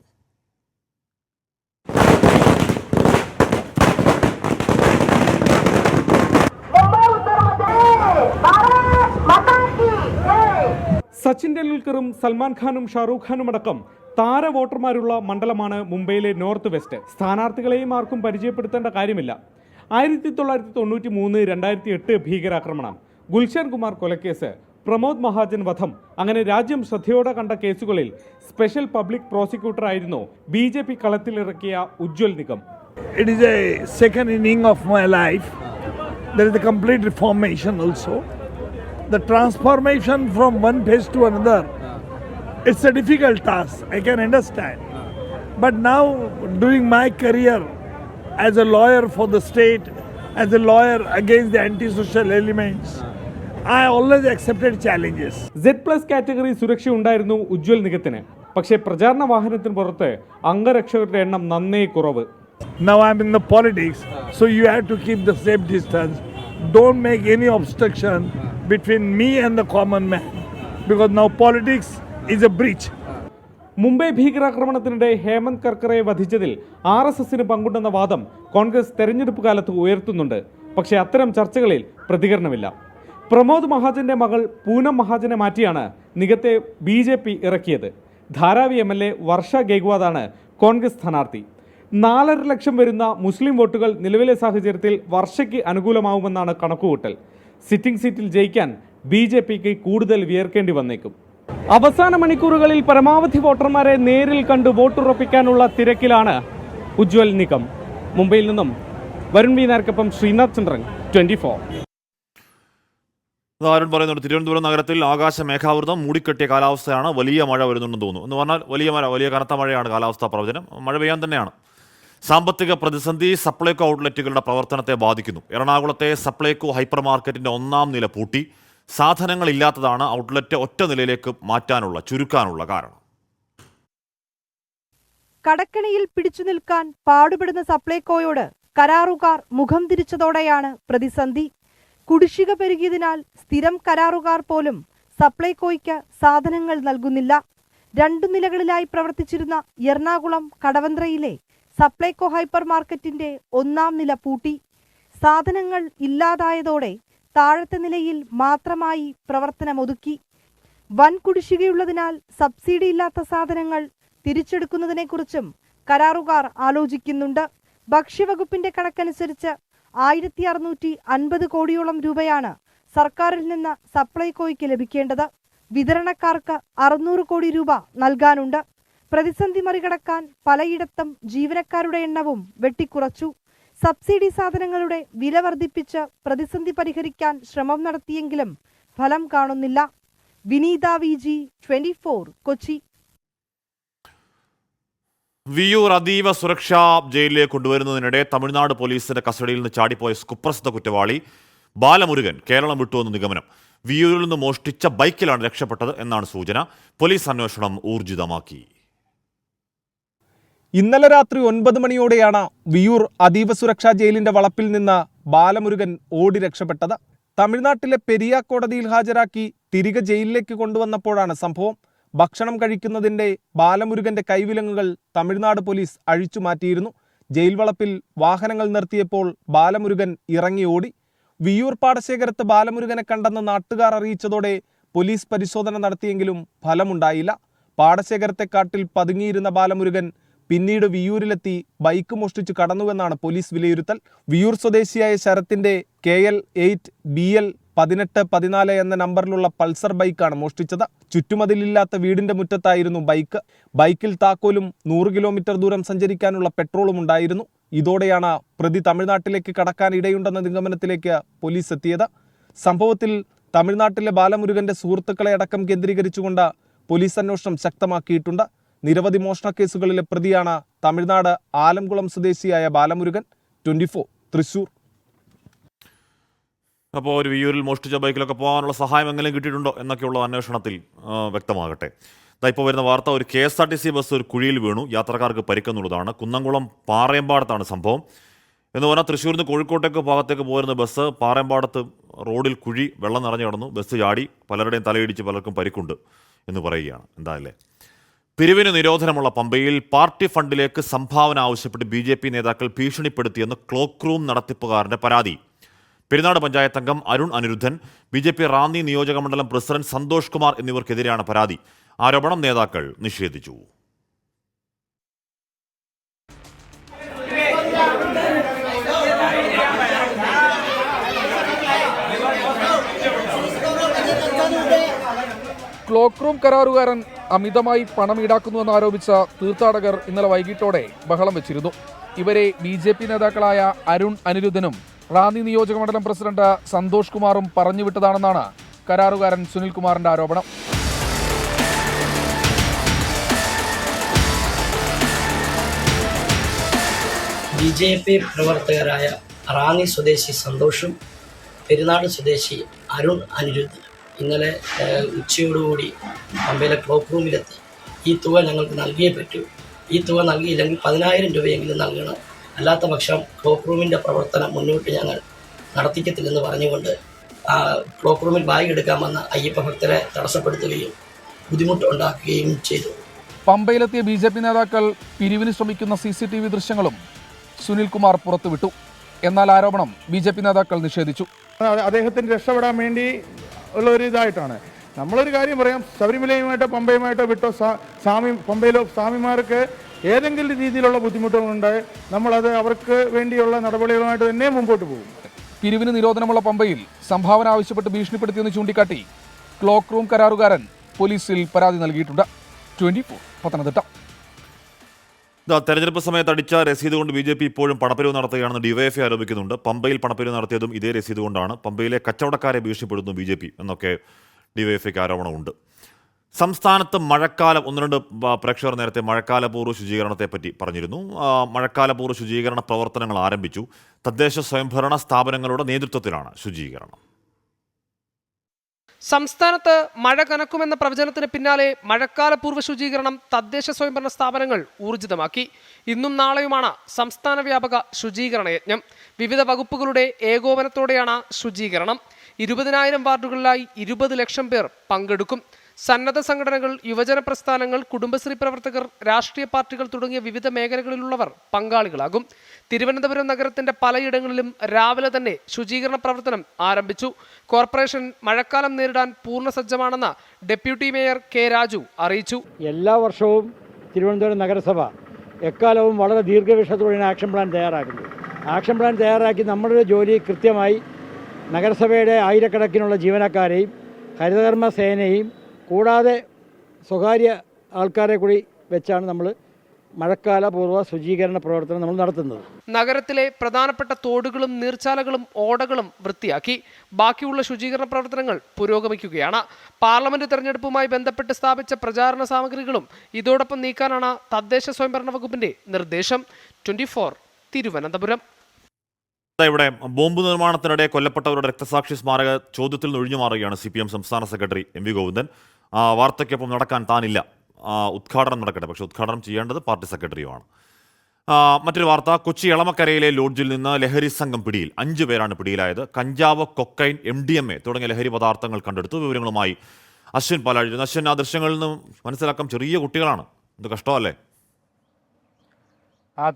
സച്ചിൻ ടെണ്ടുൽക്കറും സൽമാൻ ഖാനും ഷാറൂഖ് ഖാനും അടക്കം താര വോട്ടർമാരുള്ള മണ്ഡലമാണ് മുംബൈയിലെ നോർത്ത് വെസ്റ്റ്. സ്ഥാനാർത്ഥികളെയും ആർക്കും പരിചയപ്പെടുത്തേണ്ട കാര്യമില്ല. 1993, 2008 ഭീകരാക്രമണം, ഗുൽഷൻ കുമാർ കൊലക്കേസ്, പ്രമോദ് മഹാജൻ വധം, അങ്ങനെ രാജ്യം ശ്രദ്ധയോടെ കണ്ട കേസുകളിൽ സ്പെഷ്യൽ പബ്ലിക് പ്രോസിക്യൂട്ടറായിരുന്നു BJP കളത്തിലിറക്കിയ Ujjwal Nigam. It is a second inning of my life. There is a complete reformation also. The transformation from one phase to another, it's a difficult task, I can understand. But now, during my career as a lawyer for the state, as a lawyer against the anti-social elements, I always accepted challenges. Z+ category സുരക്ഷ ഉണ്ടായിരുന്നു ഉജ്ജ്വൽ നിഗത്തിന്. പക്ഷേ പ്രചാരണ വാഹനത്തിന് പുറത്ത് അംഗരക്ഷകരുടെ എണ്ണം നന്നേ കുറവ്. Now I'm in the politics, so you have to keep the safe distance. Don't make any obstruction between me and the common man, because now politics is a breach. Mumbai ഭീകരാക്രമണത്തിനിടെ Hemant Karkare വധിച്ചതിൽ RSSന് പങ്കുണ്ടെന്ന വാദം കോൺഗ്രസ് തെരഞ്ഞെടുപ്പ് കാലത്ത് ഉയർത്തുന്നുണ്ട്. പക്ഷേ അത്തരം ചർച്ചകളിൽ പ്രതികരണമില്ല. പ്രമോദ് മഹാജന്റെ മകൾ പൂനം മഹാജനെ മാറ്റിയാണ് നിഗത്തെ BJP ഇറക്കിയത്. ധാരാവി MLA വർഷ ഗേഗ്വാദാണ് കോൺഗ്രസ് സ്ഥാനാർത്ഥി. 4.5 ലക്ഷം വരുന്ന മുസ്ലിം വോട്ടുകൾ നിലവിലെ സാഹചര്യത്തിൽ വർഷയ്ക്ക് അനുകൂലമാവുമെന്നാണ് കണക്കുകൂട്ടൽ. സിറ്റിംഗ് സീറ്റിൽ ജയിക്കാൻ BJPക്ക് കൂടുതൽ വിയർക്കേണ്ടി വന്നേക്കും. അവസാന മണിക്കൂറുകളിൽ പരമാവധി വോട്ടർമാരെ നേരിൽ കണ്ട് വോട്ടുറപ്പിക്കാനുള്ള തിരക്കിലാണ് ഉജ്ജ്വൽ നിഗം. മുംബൈയിൽ നിന്നും വരുൺ വി നായർക്കൊപ്പം ശ്രീനാഥ് ചന്ദ്രൻ, 24. അരുൺ പറയുന്നുണ്ട്, തിരുവനന്തപുരം നഗരത്തിൽ ആകാശ മേഘാവൃതം, മൂടിക്കെട്ടിയ കാലാവസ്ഥയാണ്. വലിയ മഴ വരുന്നുണ്ടെന്ന് തോന്നുന്നു. എന്ന് പറഞ്ഞാൽ വലിയ കനത്ത മഴയാണ് കാലാവസ്ഥാ പ്രവചനം. മഴ പെയ്യാൻ തന്നെയാണ്. സാമ്പത്തിക പ്രതിസന്ധി സപ്ലൈകോ ഔട്ട്ലെറ്റുകളുടെ പ്രവർത്തനത്തെ ബാധിക്കുന്നു. എറണാകുളത്തെ സപ്ലൈകോ ഹൈപ്പർ മാർക്കറ്റിന്റെ 1ാം നില പൂട്ടി. സാധനങ്ങളില്ലാത്തതാണ് ഔട്ട്ലെറ്റ് ഒറ്റ നിലയിലേക്ക് ചുരുക്കാനുള്ള കാരണം. കടക്കണിയിൽ പിടിച്ചു നിൽക്കാൻ പാടുപെടുന്ന സപ്ലൈകോയോട് കരാറുകാർ മുഖം തിരിച്ചതോടെയാണ് പ്രതിസന്ധി. കുടിശ്ശിക പെരുകിയതിനാൽ സ്ഥിരം കരാറുകാർ പോലും സപ്ലൈകോയ്ക്ക് സാധനങ്ങൾ നൽകുന്നില്ല. 2 നിലകളിലായി പ്രവർത്തിച്ചിരുന്ന എറണാകുളം കടവന്ത്രയിലെ സപ്ലൈകോ ഹൈപ്പർ മാർക്കറ്റിന്റെ 1ാം നില പൂട്ടി. സാധനങ്ങൾ ഇല്ലാതായതോടെ താഴത്തെ നിലയിൽ മാത്രമായി പ്രവർത്തനമൊതുക്കി. വൻ കുടിശ്ശികയുള്ളതിനാൽ സബ്സിഡി ഇല്ലാത്ത സാധനങ്ങൾ തിരിച്ചെടുക്കുന്നതിനെക്കുറിച്ചും കരാറുകാർ ആലോചിക്കുന്നുണ്ട്. ഭക്ഷ്യവകുപ്പിന്റെ കണക്കനുസരിച്ച് 1650 കോടിയോളം രൂപയാണ് സർക്കാരിൽ നിന്ന് സപ്ലൈകോയ്ക്ക് ലഭിക്കേണ്ടത്. വിതരണക്കാർക്ക് 600 കോടി രൂപ നൽകാനുണ്ട്. പ്രതിസന്ധി മറികടക്കാൻ പലയിടത്തും ജീവനക്കാരുടെ എണ്ണവും വെട്ടിക്കുറച്ചു. സബ്സിഡി സാധനങ്ങളുടെ വില വർദ്ധിപ്പിച്ച് പ്രതിസന്ധി പരിഹരിക്കാൻ ശ്രമം നടത്തിയെങ്കിലും ഫലം കാണുന്നില്ല. വിനീത VG, 24, കൊച്ചി. വിയൂർ അതീവ സുരക്ഷാ ജയിലിലേക്ക് കൊണ്ടുവരുന്നതിനിടെ തമിഴ്നാട് പോലീസിന്റെ കസ്റ്റഡിയിൽ നിന്ന് ചാടിപ്പോയ കുപ്രസിദ്ധ കുറ്റവാളി ബാലമുരുകൻ കേരളം വിട്ടുവെന്ന് നിഗമനം. വിയൂരിൽ നിന്ന് മോഷ്ടിച്ച ബൈക്കിലാണ് രക്ഷപ്പെട്ടത് എന്നാണ് സൂചന. പോലീസ് അന്വേഷണം ഊർജിതമാക്കി. ഇന്നലെ രാത്രി 9 മണിയോടെയാണ് വിയൂർ അതീവ സുരക്ഷാ ജയിലിന്റെ വളപ്പിൽ നിന്ന് ബാലമുരുകൻ ഓടി രക്ഷപ്പെട്ടത്. തമിഴ്നാട്ടിലെ പെരിയ കോടതിയിൽ ഹാജരാക്കി തിരികെ ജയിലിലേക്ക് കൊണ്ടുവന്നപ്പോഴാണ് സംഭവം. ഭക്ഷണം കഴിക്കുന്നതിന്റെ ബാലമുരുകന്റെ കൈവിലങ്ങുകൾ തമിഴ്നാട് പോലീസ് അഴിച്ചു മാറ്റിയിരുന്നു. ജയിൽ വളപ്പിൽ വാഹനങ്ങൾ നിർത്തിയപ്പോൾ ബാലമുരുകൻ ഇറങ്ങി ഓടി. വിയൂർ പാടശേഖരത്ത് ബാലമുരുകനെ കണ്ടെന്ന് നാട്ടുകാർ അറിയിച്ചതോടെ പോലീസ് പരിശോധന നടത്തിയെങ്കിലും ഫലമുണ്ടായില്ല. പാടശേഖരത്തെ കാട്ടിൽ പതുങ്ങിയിരുന്ന ബാലമുരുകൻ പിന്നീട് വിയൂരിലെത്തി ബൈക്ക് മോഷ്ടിച്ചു കടന്നുവെന്നാണ് പോലീസ് വിലയിരുത്തൽ. വിയൂർ സ്വദേശിയായ ശരത്തിന്റെ KL 8 BL 1814 എന്ന നമ്പറിലുള്ള പൾസർ ബൈക്കാണ് മോഷ്ടിച്ചത്. ചുറ്റുമതിലില്ലാത്ത വീടിന്റെ മുറ്റത്തായിരുന്നു ബൈക്ക്. ബൈക്കിൽ താക്കോലും 100 കിലോമീറ്റർ ദൂരം സഞ്ചരിക്കാനുള്ള പെട്രോളും ഉണ്ടായിരുന്നു. ഇതോടെയാണ് പ്രതി തമിഴ്നാട്ടിലേക്ക് കടക്കാൻ ഇടയുണ്ടെന്ന നിഗമനത്തിലേക്ക് പോലീസ് എത്തിയത്. സംഭവത്തിൽ തമിഴ്നാട്ടിലെ ബാലമുരുകന്റെ സുഹൃത്തുക്കളെ അടക്കം കേന്ദ്രീകരിച്ചുകൊണ്ട് പോലീസ് അന്വേഷണം ശക്തമാക്കിയിട്ടുണ്ട്. നിരവധി മോഷണ കേസുകളിലെ പ്രതിയാണ് തമിഴ്നാട് ആലംകുളം സ്വദേശിയായ ബാലമുരുകൻ. 24 തൃശൂർ. അപ്പോൾ ഒരു വിയൂരിൽ മോഷ്ടിച്ച ബൈക്കിലൊക്കെ പോകാനുള്ള സഹായം എങ്ങനെ കിട്ടിയിട്ടുണ്ടോ എന്നൊക്കെയുള്ള അന്വേഷണത്തിൽ വ്യക്തമാകട്ടെ. ഇപ്പോൾ വരുന്ന വാർത്ത, ഒരു KSRTC ബസ് ഒരു കുഴിയിൽ വീണു, യാത്രക്കാർക്ക് പരിക്കെന്നുള്ളതാണ്. കുന്നംകുളം പാറയമ്പാടത്താണ് സംഭവം. എന്ന് പറഞ്ഞാൽ തൃശ്ശൂരിൽ നിന്ന് കോഴിക്കോട്ടേക്ക് ഭാഗത്തേക്ക് പോരുന്ന ബസ് പാറയമ്പാടത്ത് റോഡിൽ കുഴി, വെള്ളം നിറഞ്ഞു കിടന്നു, ബസ് ചാടി, പലരുടെയും തലയിടിച്ച് പലർക്കും പരിക്കുണ്ട് എന്ന് പറയുകയാണ്. എന്തായാലേ പിരിവിന് നിരോധനമുള്ള പമ്പയിൽ പാർട്ടി ഫണ്ടിലേക്ക് സംഭാവന ആവശ്യപ്പെട്ട് BJP നേതാക്കൾ ഭീഷണിപ്പെടുത്തിയെന്ന് ക്ലോക്ക് റൂം നടത്തിപ്പുകാരൻ്റെ പരാതി. പെരുന്നാട് പഞ്ചായത്ത് അംഗം അരുൺ അനിരുദ്ധൻ, BJP റാന്നി നിയോജകമണ്ഡലം പ്രസിഡന്റ് സന്തോഷ് കുമാർ എന്നിവർക്കെതിരെയാണ് പരാതി. ആരോപണം നേതാക്കൾ നിഷേധിച്ചു. ക്ലോക്ക് റൂം കരാറുകാരൻ അമിതമായി പണം ഈടാക്കുന്നുവെന്ന് ആരോപിച്ച തീർത്ഥാടകർ ഇന്നലെ വൈകിട്ടോടെ ബഹളം വെച്ചിരുന്നു. ഇവരെ BJP നേതാക്കളായ അരുൺ അനിരുദ്ധനും റാന്നി നിയോജകമണ്ഡലം പ്രസിഡന്റ് സന്തോഷ് കുമാറും പറഞ്ഞുവിട്ടതാണെന്നാണ് കരാറുകാരൻ സുനിൽകുമാറിന്റെ ആരോപണം. BJP പ്രവർത്തകരായ റാന്നി സ്വദേശി സന്തോഷും പെരുന്നാട് സ്വദേശി അരുൺ അനിരുദ്ധൻ ഇന്നലെ ഉച്ചയോടുകൂടി പമ്പയിലെ ക്ലോക്ക് റൂമിലെത്തി ഈ തുക ഞങ്ങൾക്ക് നൽകിയേ പറ്റൂ, ഈ തുക നൽകിയില്ലെങ്കിൽ 10,000 രൂപയെങ്കിലും നൽകണം, അല്ലാത്ത പക്ഷം ക്ലോക്ക് റൂമിൻ്റെ പ്രവർത്തനം മുന്നോട്ട് ഞങ്ങൾ നടത്തിക്കത്തില്ലെന്ന് പറഞ്ഞുകൊണ്ട് ക്ലോക്ക് റൂമിൽ ബാഗ് എടുക്കാൻ വന്ന അയ്യപ്പ ഭക്തരെ തടസ്സപ്പെടുത്തുകയും ബുദ്ധിമുട്ടുണ്ടാക്കുകയും ചെയ്തു. പമ്പയിലെത്തിയ BJP നേതാക്കൾ പിരിവിന് ശ്രമിക്കുന്ന CCTV ദൃശ്യങ്ങളും സുനിൽകുമാർ പുറത്തുവിട്ടു. എന്നാൽ ആരോപണം BJP നേതാക്കൾ നിഷേധിച്ചു. അദ്ദേഹത്തിന് രക്ഷപ്പെടാൻ വേണ്ടി ഉള്ള ഒരു ഇതായിട്ടാണ്. നമ്മളൊരു കാര്യം പറയാം, ശബരിമലയുമായിട്ടോ പമ്പയുമായിട്ടോ വിട്ടോ പമ്പയിലോ സ്വാമിമാർക്ക് ഏതെങ്കിലും രീതിയിലുള്ള ബുദ്ധിമുട്ടുകളുണ്ടായി നമ്മളത് അവർക്ക് വേണ്ടിയുള്ള നടപടികളുമായിട്ട് തന്നെ മുമ്പോട്ട് പോകും. പിരിവിന് നിരോധനമുള്ള പമ്പയിൽ സംഭാവന ആവശ്യപ്പെട്ട് ഭീഷണിപ്പെടുത്തിയെന്ന് ചൂണ്ടിക്കാട്ടി ക്ലോക്ക് റൂം കരാറുകാരൻ പോലീസിൽ പരാതി നൽകിയിട്ടുണ്ട്. 24 പത്തനംതിട്ട. തെരഞ്ഞെടുപ്പ് സമയത്ത് അടിച്ച രസീത് കൊണ്ട് BJP ഇപ്പോഴും പണപ്പിരിവ് നടത്തുകയാണെന്ന് DYFI ആരോപിക്കുന്നുണ്ട്. പമ്പയിൽ പണപ്പിരിവ് നടത്തിയതും ഇതേ രസീത് കൊണ്ടാണ്. പമ്പയിലെ കച്ചവടക്കാരെ ഭീഷണിപ്പെടുന്നു BJP എന്നൊക്കെ DYFIക്ക് ആരോപണമുണ്ട്. സംസ്ഥാനത്ത് മഴക്കാലം, 1-2 പ്രേക്ഷകർ നേരത്തെ മഴക്കാലപൂർവ്വ ശുചീകരണത്തെ പറ്റി പറഞ്ഞിരുന്നു. മഴക്കാലപൂർവ്വ ശുചീകരണ പ്രവർത്തനങ്ങൾ ആരംഭിച്ചു. തദ്ദേശ സ്വയംഭരണ സ്ഥാപനങ്ങളുടെ നേതൃത്വത്തിലാണ് ശുചീകരണം. സംസ്ഥാനത്ത് മഴ കനക്കുമെന്ന പ്രവചനത്തിന് പിന്നാലെ മഴക്കാലപൂർവ്വ ശുചീകരണം തദ്ദേശ സ്വയംഭരണ സ്ഥാപനങ്ങൾ ഊർജിതമാക്കി. ഇന്നും നാളെയുമാണ് സംസ്ഥാന വ്യാപക ശുചീകരണ യജ്ഞം. വിവിധ വകുപ്പുകളുടെ ഏകോപനത്തോടെയാണ് ശുചീകരണം. 20,000 വാർഡുകളിലായി 20 ലക്ഷം പേർ പങ്കെടുക്കും. സന്നദ്ധ സംഘടനകൾ, യുവജന പ്രസ്ഥാനങ്ങൾ, കുടുംബശ്രീ പ്രവർത്തകർ, രാഷ്ട്രീയ പാർട്ടികൾ തുടങ്ങിയ വിവിധ മേഖലകളിലുള്ളവർ പങ്കാളികളാകും. തിരുവനന്തപുരം നഗരത്തിന്റെ പലയിടങ്ങളിലും രാവിലെ തന്നെ ശുചീകരണ പ്രവർത്തനം ആരംഭിച്ചു. കോർപ്പറേഷൻ മഴക്കാലം നേരിടാൻ പൂർണ്ണ സജ്ജമാണെന്ന് ഡെപ്യൂട്ടി മേയർ K. രാജു അറിയിച്ചു. എല്ലാ വർഷവും തിരുവനന്തപുരം നഗരസഭ എക്കാലവും വളരെ ദീർഘവീക്ഷണത്തോടെയാണ് ആക്ഷൻ പ്ലാൻ തയ്യാറാക്കുന്നത്. ആക്ഷൻ പ്ലാൻ തയ്യാറാക്കി നമ്മുടെ ജോലി കൃത്യമായി നഗരസഭയുടെ ആയിരക്കണക്കിനുള്ള ജീവനക്കാരെയും ഹരിതകർമ്മ സേനയും കൂടാതെ സ്വകാര്യ ആൾക്കാരെ കൂടി വെച്ചാണ് നമ്മൾ മഴക്കാലപൂർവ്വ ശുചീകരണ പ്രവർത്തനം നമ്മൾ നടത്തുന്നത്. നഗരത്തിലെ പ്രധാനപ്പെട്ട തോടുകളും നീർച്ചാലകളും ഓടകളും വൃത്തിയാക്കി. ബാക്കിയുള്ള ശുചീകരണ പ്രവർത്തനങ്ങൾ പുരോഗമിക്കുകയാണ്. പാർലമെന്റ് തെരഞ്ഞെടുപ്പുമായി ബന്ധപ്പെട്ട് സ്ഥാപിച്ച പ്രചാരണ സാമഗ്രികളും ഇതോടൊപ്പം നീക്കാനാണ് തദ്ദേശ സ്വയംഭരണ വകുപ്പിന്റെ നിർദ്ദേശം. 24 തിരുവനന്തപുരം. ഇവിടെ ബോംബ് നിർമ്മാണത്തിനിടെ കൊല്ലപ്പെട്ടവരുടെ രക്തസാക്ഷി സ്മാരക ചോദ്യത്തിൽ നിന്ന് ഒഴിഞ്ഞു മാറുകയാണ് CPM സംസ്ഥാന സെക്രട്ടറി MV ഗോവിന്ദൻ. വാർത്തയ്ക്കൊപ്പം നടക്കാൻ താനില്ല, ഉദ്ഘാടനം നടക്കട്ടെ, പക്ഷേ ഉദ്ഘാടനം ചെയ്യേണ്ടത് പാർട്ടി സെക്രട്ടറിയുമാണ്. മറ്റൊരു വാർത്ത, കൊച്ചി എളമക്കരയിലെ ലോഡ്ജിൽ നിന്ന് ലഹരി സംഘം പിടിയിൽ. 5 പേരാണ് പിടിയിലായത്. കഞ്ചാവ്, കൊക്കൈൻ, MDMA തുടങ്ങിയ ലഹരി പദാർത്ഥങ്ങൾ കണ്ടെടുത്തു. വിവരങ്ങളുമായി അശ്വിൻ പാലാഴി. അശ്വിൻ, ആ ദൃശ്യങ്ങളിൽ നിന്ന് മനസ്സിലാക്കാം ചെറിയ കുട്ടികളാണ്. ഇത് കഷ്ടമല്ലേ?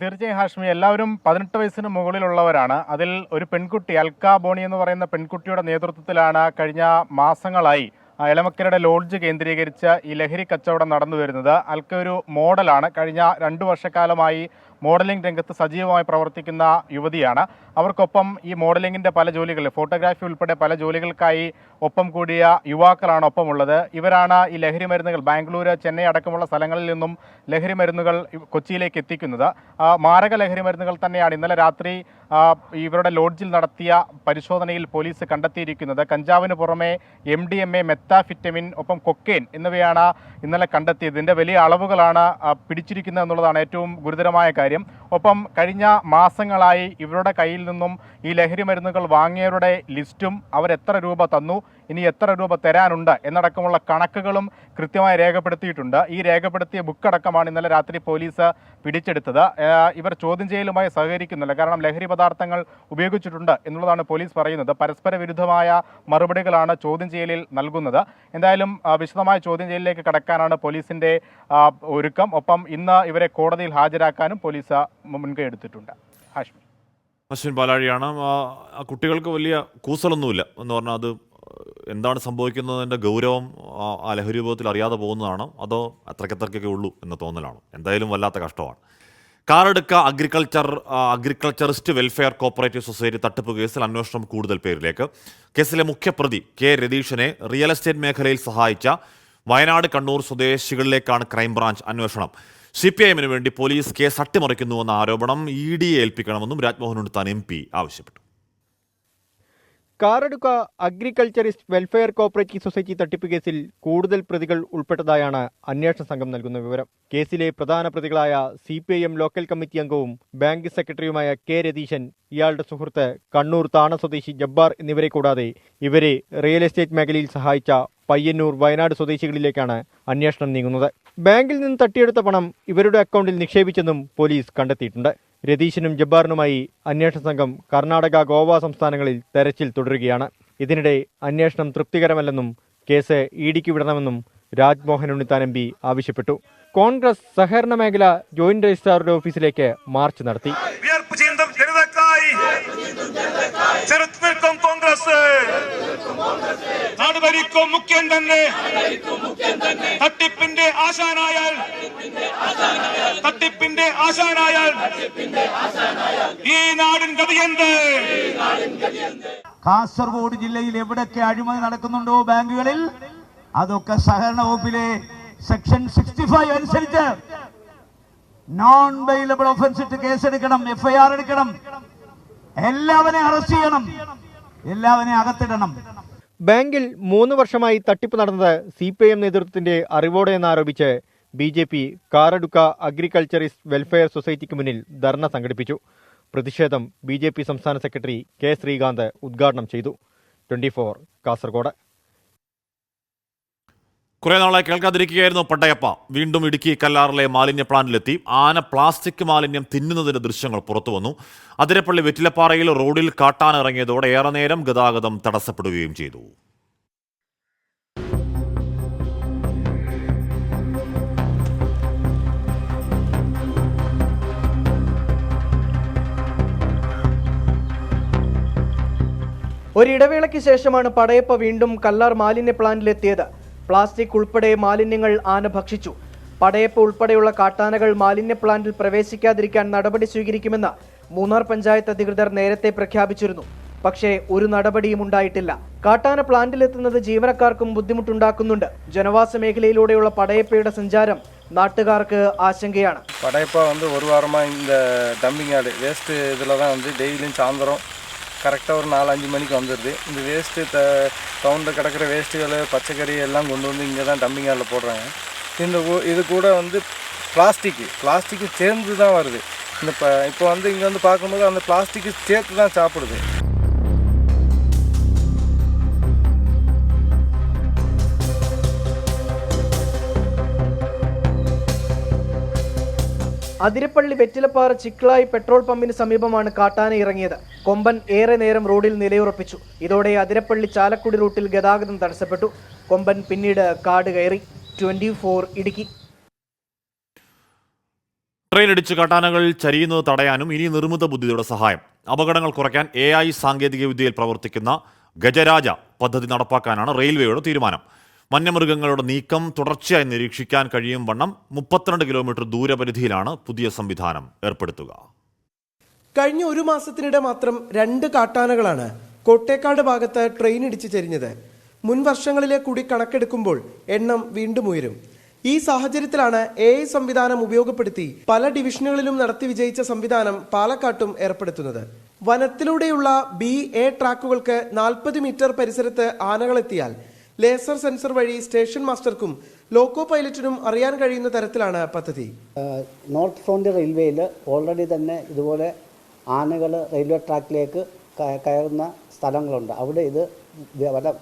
തീർച്ചയായും ഹാഷ്മി, എല്ലാവരും 18 വയസ്സിന് മുകളിലുള്ളവരാണ്. അതിൽ ഒരു പെൺകുട്ടി, അൽക്ക ബോണി എന്ന് പറയുന്ന പെൺകുട്ടിയുടെ നേതൃത്വത്തിലാണ് കഴിഞ്ഞ മാസങ്ങളായി എളമക്കരയുടെ ലോഡ്ജ് കേന്ദ്രീകരിച്ച് ഈ ലഹരി കച്ചവടം നടന്നു വരുന്നത്. അൽക്ക ഒരു മോഡലാണ്. കഴിഞ്ഞ 2 വർഷക്കാലമായി മോഡലിംഗ് രംഗത്ത് സജീവമായി പ്രവർത്തിക്കുന്ന യുവതിയാണ്. അവർക്കൊപ്പം ഈ മോഡലിംഗിൻ്റെ പല ജോലികൾ, ഫോട്ടോഗ്രാഫി ഉൾപ്പെടെ പല ജോലികൾക്കായി ഒപ്പം കൂടിയ യുവാക്കളാണ് ഒപ്പമുള്ളത്. ഇവരാണ് ഈ ലഹരി മരുന്നുകൾ ബാംഗ്ലൂർ, ചെന്നൈ അടക്കമുള്ള സ്ഥലങ്ങളിൽ നിന്നും ലഹരി മരുന്നുകൾ കൊച്ചിയിലേക്ക് എത്തിക്കുന്നത്. മാരക ലഹരി മരുന്നുകൾ തന്നെയാണ് ഇന്നലെ രാത്രി ഇവരുടെ ലോഡ്ജിൽ നടത്തിയ പരിശോധനയിൽ പോലീസ് കണ്ടെത്തിയിരിക്കുന്നത്. കഞ്ചാവിന് പുറമെ MDMA, മെത്താഫിറ്റമിൻ, ഒപ്പം കൊക്കെയിൻ എന്നിവയാണ് ഇന്നലെ കണ്ടെത്തിയത്. ഇതിൻ്റെ വലിയ അളവുകളാണ് പിടിച്ചിരിക്കുന്നത് എന്നുള്ളതാണ് ഏറ്റവും ഗുരുതരമായ കാര്യം. ഒപ്പം കഴിഞ്ഞ മാസങ്ങളായി ഇവരുടെ കയ്യിൽ നിന്നും ഈ ലഹരി മരുന്നുകൾ വാങ്ങിയവരുടെ ലിസ്റ്റും അവരെത്ര രൂപ തന്നു, ഇനി എത്ര രൂപ തരാനുണ്ട് എന്നടക്കമുള്ള കണക്കുകളും കൃത്യമായി രേഖപ്പെടുത്തിയിട്ടുണ്ട്. ഈ രേഖപ്പെടുത്തിയ ബുക്കടക്കമാണ് ഇന്നലെ രാത്രി പോലീസ് പിടിച്ചെടുത്തത്. ഇവർ ചോദ്യം ചെയ്യലുമായി സഹകരിക്കുന്നില്ല, കാരണം ലഹരി പദാർത്ഥങ്ങൾ ഉപയോഗിച്ചിട്ടുണ്ട് എന്നുള്ളതാണ് പോലീസ് പറയുന്നത്. പരസ്പര വിരുദ്ധമായ മറുപടികളാണ് ചോദ്യം ചെയ്യലിൽ നൽകുന്നത്. എന്തായാലും വിശദമായ ചോദ്യം ചെയ്യലിലേക്ക് കടക്കാനാണ് പോലീസിന്റെ ഒരുക്കം. ഒപ്പം ഇന്ന് ഇവരെ കോടതിയിൽ ഹാജരാക്കാനും പോലീസ് മുൻകൈ എടുത്തിട്ടുണ്ട്. അശ്വിൻ പാലാഴിയാണ്. കുട്ടികൾക്ക് വലിയ കൂസലൊന്നുമില്ല എന്ന് പറഞ്ഞാൽ അത് എന്താണ് സംഭവിക്കുന്നതിൻ്റെ ഗൗരവം ആ ലഹരി രൂപത്തിൽ അറിയാതെ പോകുന്നതാണോ അതോ അത്രയ്ക്കത്രയ്ക്കൊക്കെ ഉള്ളൂ എന്ന തോന്നലാണോ? എന്തായാലും വല്ലാത്ത കഷ്ടമാണ്. Karadka agriculturist welfare cooperative society തട്ടിപ്പ് കേസിൽ അന്വേഷണം കൂടുതൽ പേരിലേക്ക്. കേസിലെ മുഖ്യപ്രതി K. രതീഷിനെ റിയൽ എസ്റ്റേറ്റ് മേഖലയിൽ സഹായിച്ച വയനാട്, കണ്ണൂർ സ്വദേശികളിലേക്കാണ് ക്രൈംബ്രാഞ്ച് അന്വേഷണം. CPIM-ന് വേണ്ടി പോലീസ് കേസ് അട്ടിമറിക്കുന്നുവെന്ന ആരോപണം ED ഏൽപ്പിക്കണമെന്നും രാജ്മോഹൻ ഉണ്ണിത്താൻ MP ആവശ്യപ്പെട്ടു. Karadka agriculturist welfare cooperative society തട്ടിപ്പ് കേസിൽ കൂടുതൽ പ്രതികൾ ഉൾപ്പെട്ടതായാണ് അന്വേഷണ സംഘം നൽകുന്ന വിവരം. കേസിലെ പ്രധാന പ്രതികളായ CPIM ലോക്കൽ കമ്മിറ്റി അംഗവും ബാങ്ക് സെക്രട്ടറിയുമായ K. രതീശൻ, ഇയാളുടെ സുഹൃത്ത് കണ്ണൂർ താണ സ്വദേശി ജബ്ബാർ എന്നിവരെ കൂടാതെ ഇവരെ റിയൽ എസ്റ്റേറ്റ് മേഖലയിൽ സഹായിച്ച പയ്യന്നൂർ, വയനാട് സ്വദേശികളിലേക്കാണ് അന്വേഷണം നീങ്ങുന്നത്. ബാങ്കിൽ നിന്ന് തട്ടിയെടുത്ത പണം ഇവരുടെ അക്കൗണ്ടിൽ നിക്ഷേപിച്ചെന്നും പോലീസ് കണ്ടെത്തിയിട്ടുണ്ട്. രതീശനും ജബ്ബാറിനുമായി അന്വേഷണ സംഘം കർണാടക, ഗോവ സംസ്ഥാനങ്ങളിൽ തെരച്ചിൽ തുടരുകയാണ്. ഇതിനിടെ അന്വേഷണം തൃപ്തികരമല്ലെന്നും കേസ് EDക്ക് വിടണമെന്നും രാജ്മോഹൻ ഉണ്ണിത്താൻ MP ആവശ്യപ്പെട്ടു. കോൺഗ്രസ് സഹകരണ മേഖല ജോയിന്റ് രജിസ്ട്രാറുടെ ഓഫീസിലേക്ക് മാർച്ച് നടത്തി. കാസർഗോഡ് ജില്ലയിൽ എവിടൊക്കെ അഴിമതി നടക്കുന്നുണ്ടോ ബാങ്കുകളിൽ, അതൊക്കെ സഹകരണ വകുപ്പിലെ സെക്ഷൻ 65 അനുസരിച്ച് നോൺ ബെയിലബിൾ ഒഫൻസ് ഇട്ട് കേസെടുക്കണം, FIR എടുക്കണം, എല്ലാവരെയും അറസ്റ്റ് ചെയ്യണം, എല്ലാവരെയും അകത്തിടണം. ബാങ്കിൽ 3 വർഷമായി തട്ടിപ്പ് നടന്നത് CPIM നേതൃത്വത്തിന്റെ അറിവോടെ എന്നാരോപിച്ച് BJP കാറടുക്ക അഗ്രികൾച്ചറിസ്റ്റ് വെൽഫെയർ സൊസൈറ്റിക്ക് മുന്നിൽ ധർണ സംഘടിപ്പിച്ചു. പ്രതിഷേധം BJP സംസ്ഥാന സെക്രട്ടറി K. ശ്രീകാന്ത് ഉദ്ഘാടനം ചെയ്തു. 24 കാസർഗോഡ്. കുറേ നാളായി കേൾക്കാതിരിക്കുകയായിരുന്നു പട്ടയപ്പ. വീണ്ടും ഇടുക്കി കല്ലാറിലെ മാലിന്യ പ്ലാന്റിലെത്തി. ആന പ്ലാസ്റ്റിക് മാലിന്യം തിന്നുന്നതിന്റെ ദൃശ്യങ്ങൾ പുറത്തുവന്നു. അതിരപ്പള്ളി വെറ്റിലപ്പാറയിൽ റോഡിൽ കാട്ടാന ഇറങ്ങിയതോടെ ഏറെ നേരം ഗതാഗതം തടസ്സപ്പെടുകയും ചെയ്തു. ഒരിടവേളയ്ക്ക് ശേഷമാണ് പടയപ്പ വീണ്ടും കല്ലാർ മാലിന്യ പ്ലാന്റിലെത്തിയത്. പ്ലാസ്റ്റിക് ഉൾപ്പെടെ മാലിന്യങ്ങൾ ആന ഭക്ഷിച്ചു. പടയപ്പ ഉൾപ്പെടെയുള്ള കാട്ടാനകൾ മാലിന്യ പ്ലാന്റിൽ പ്രവേശിക്കാതിരിക്കാൻ നടപടി സ്വീകരിക്കുമെന്ന് മൂന്നാർ പഞ്ചായത്ത് അധികൃതർ നേരത്തെ പ്രഖ്യാപിച്ചിരുന്നു. പക്ഷേ ഒരു നടപടിയും ഉണ്ടായിട്ടില്ല. കാട്ടാന പ്ലാന്റിലെത്തുന്നത് ജീവനക്കാർക്കും ബുദ്ധിമുട്ടുണ്ടാക്കുന്നുണ്ട്. ജനവാസ മേഖലയിലൂടെയുള്ള പടയപ്പയുടെ സഞ്ചാരം നാട്ടുകാർക്ക് ആശങ്കയാണ്. പടയപ്പ ഒരു വാരமாக இந்த டம்பிங் யார்டு வேஸ்ட்டு இதில் தான் டெய்லியும் சாயந்தரம் கரெக்டாக ஒரு 4-5 மணிக்கு வந்துடுது. இந்த வேஸ்ட்டு டவுனில் கிடக்கிற வேஸ்ட்டுகள், பச்சைக்கறி எல்லாம் கொண்டு வந்து இங்கே தான் டம்பிங் யார்டில் போடுறாங்க. இது கூட பிளாஸ்டிக்கு சேர்ந்து தான் வருது. இப்போ இங்கே பார்க்கும்போது அந்த பிளாஸ்டிக்கு சேர்த்து தான் சாப்பிடுது. അതിരപ്പള്ളി വെറ്റിലപ്പാറ ചിക്ലായി പെട്രോൾ പമ്പിന് സമീപമാണ് കാട്ടാന ഇറങ്ങിയത്. കൊമ്പൻ ഏറെ നേരം റോഡിൽ നിലയുറപ്പിച്ചു. ഇതോടെ അതിരപ്പള്ളി ചാലക്കുടി റൂട്ടിൽ ഗതാഗതം തടസ്സപ്പെട്ടു. കൊമ്പൻ പിന്നീട് കാട് കയറി. 24 ഇടുക്കി. ട്രെയിൻ ഇടിച്ച് കാട്ടാനകൾ ചരിയുന്നത് തടയാനും ഇനി നിർമ്മിത ബുദ്ധിയുടെ സഹായം. അപകടങ്ങൾ കുറയ്ക്കാൻ AI സാങ്കേതികവിദ്യയിൽ പ്രവർത്തിക്കുന്ന ഗജരാജ പദ്ധതി നടപ്പാക്കാനാണ് റെയിൽവേയുടെ തീരുമാനം. വന്യമൃഗങ്ങളുടെ നീക്കം തുടർച്ചയായി നിരീക്ഷിക്കാൻ കഴിയും വണ്ണം 32 കിലോമീറ്റർ ദൂരപരിധിയിലാണ് പുതിയ സംവിധാനം ഏർപ്പെടുത്തുക. കഴിഞ്ഞ ഒരു മാസത്തിനിടെ മാത്രം 2 കാട്ടാനകളാണ് കോട്ടേക്കാട് ഭാഗത്ത് ട്രെയിൻ ഇടിച്ച് ചെരിഞ്ഞത്. മുൻ വർഷങ്ങളിലെ കൂടി കണക്കെടുക്കുമ്പോൾ എണ്ണം വീണ്ടും ഉയരും. ഈ സാഹചര്യത്തിലാണ് AI സംവിധാനം ഉപയോഗപ്പെടുത്തി പല ഡിവിഷനുകളിലും നടത്തി വിജയിച്ച സംവിധാനം പാലക്കാട്ടും ഏർപ്പെടുത്തുന്നത്. വനത്തിലൂടെയുള്ള BA ട്രാക്കുകൾക്ക് 40 മീറ്റർ പരിസരത്ത് ആനകളെത്തിയാൽ ലേസർ സെൻസർ വഴി സ്റ്റേഷൻ മാസ്റ്റർക്കും ലോക്കോ പൈലറ്റിനും അറിയാൻ കഴിയുന്ന തരത്തിലാണ് പദ്ധതി. നോർത്ത് ഫ്രോണ്ടിയർ റെയിൽവേയിൽ ഓൾറെഡി തന്നെ ഇതുപോലെ ആനകൾ റെയിൽവേ ട്രാക്കിലേക്ക് കയറുന്ന സ്ഥലങ്ങളുണ്ട്. അവിടെ ഇത്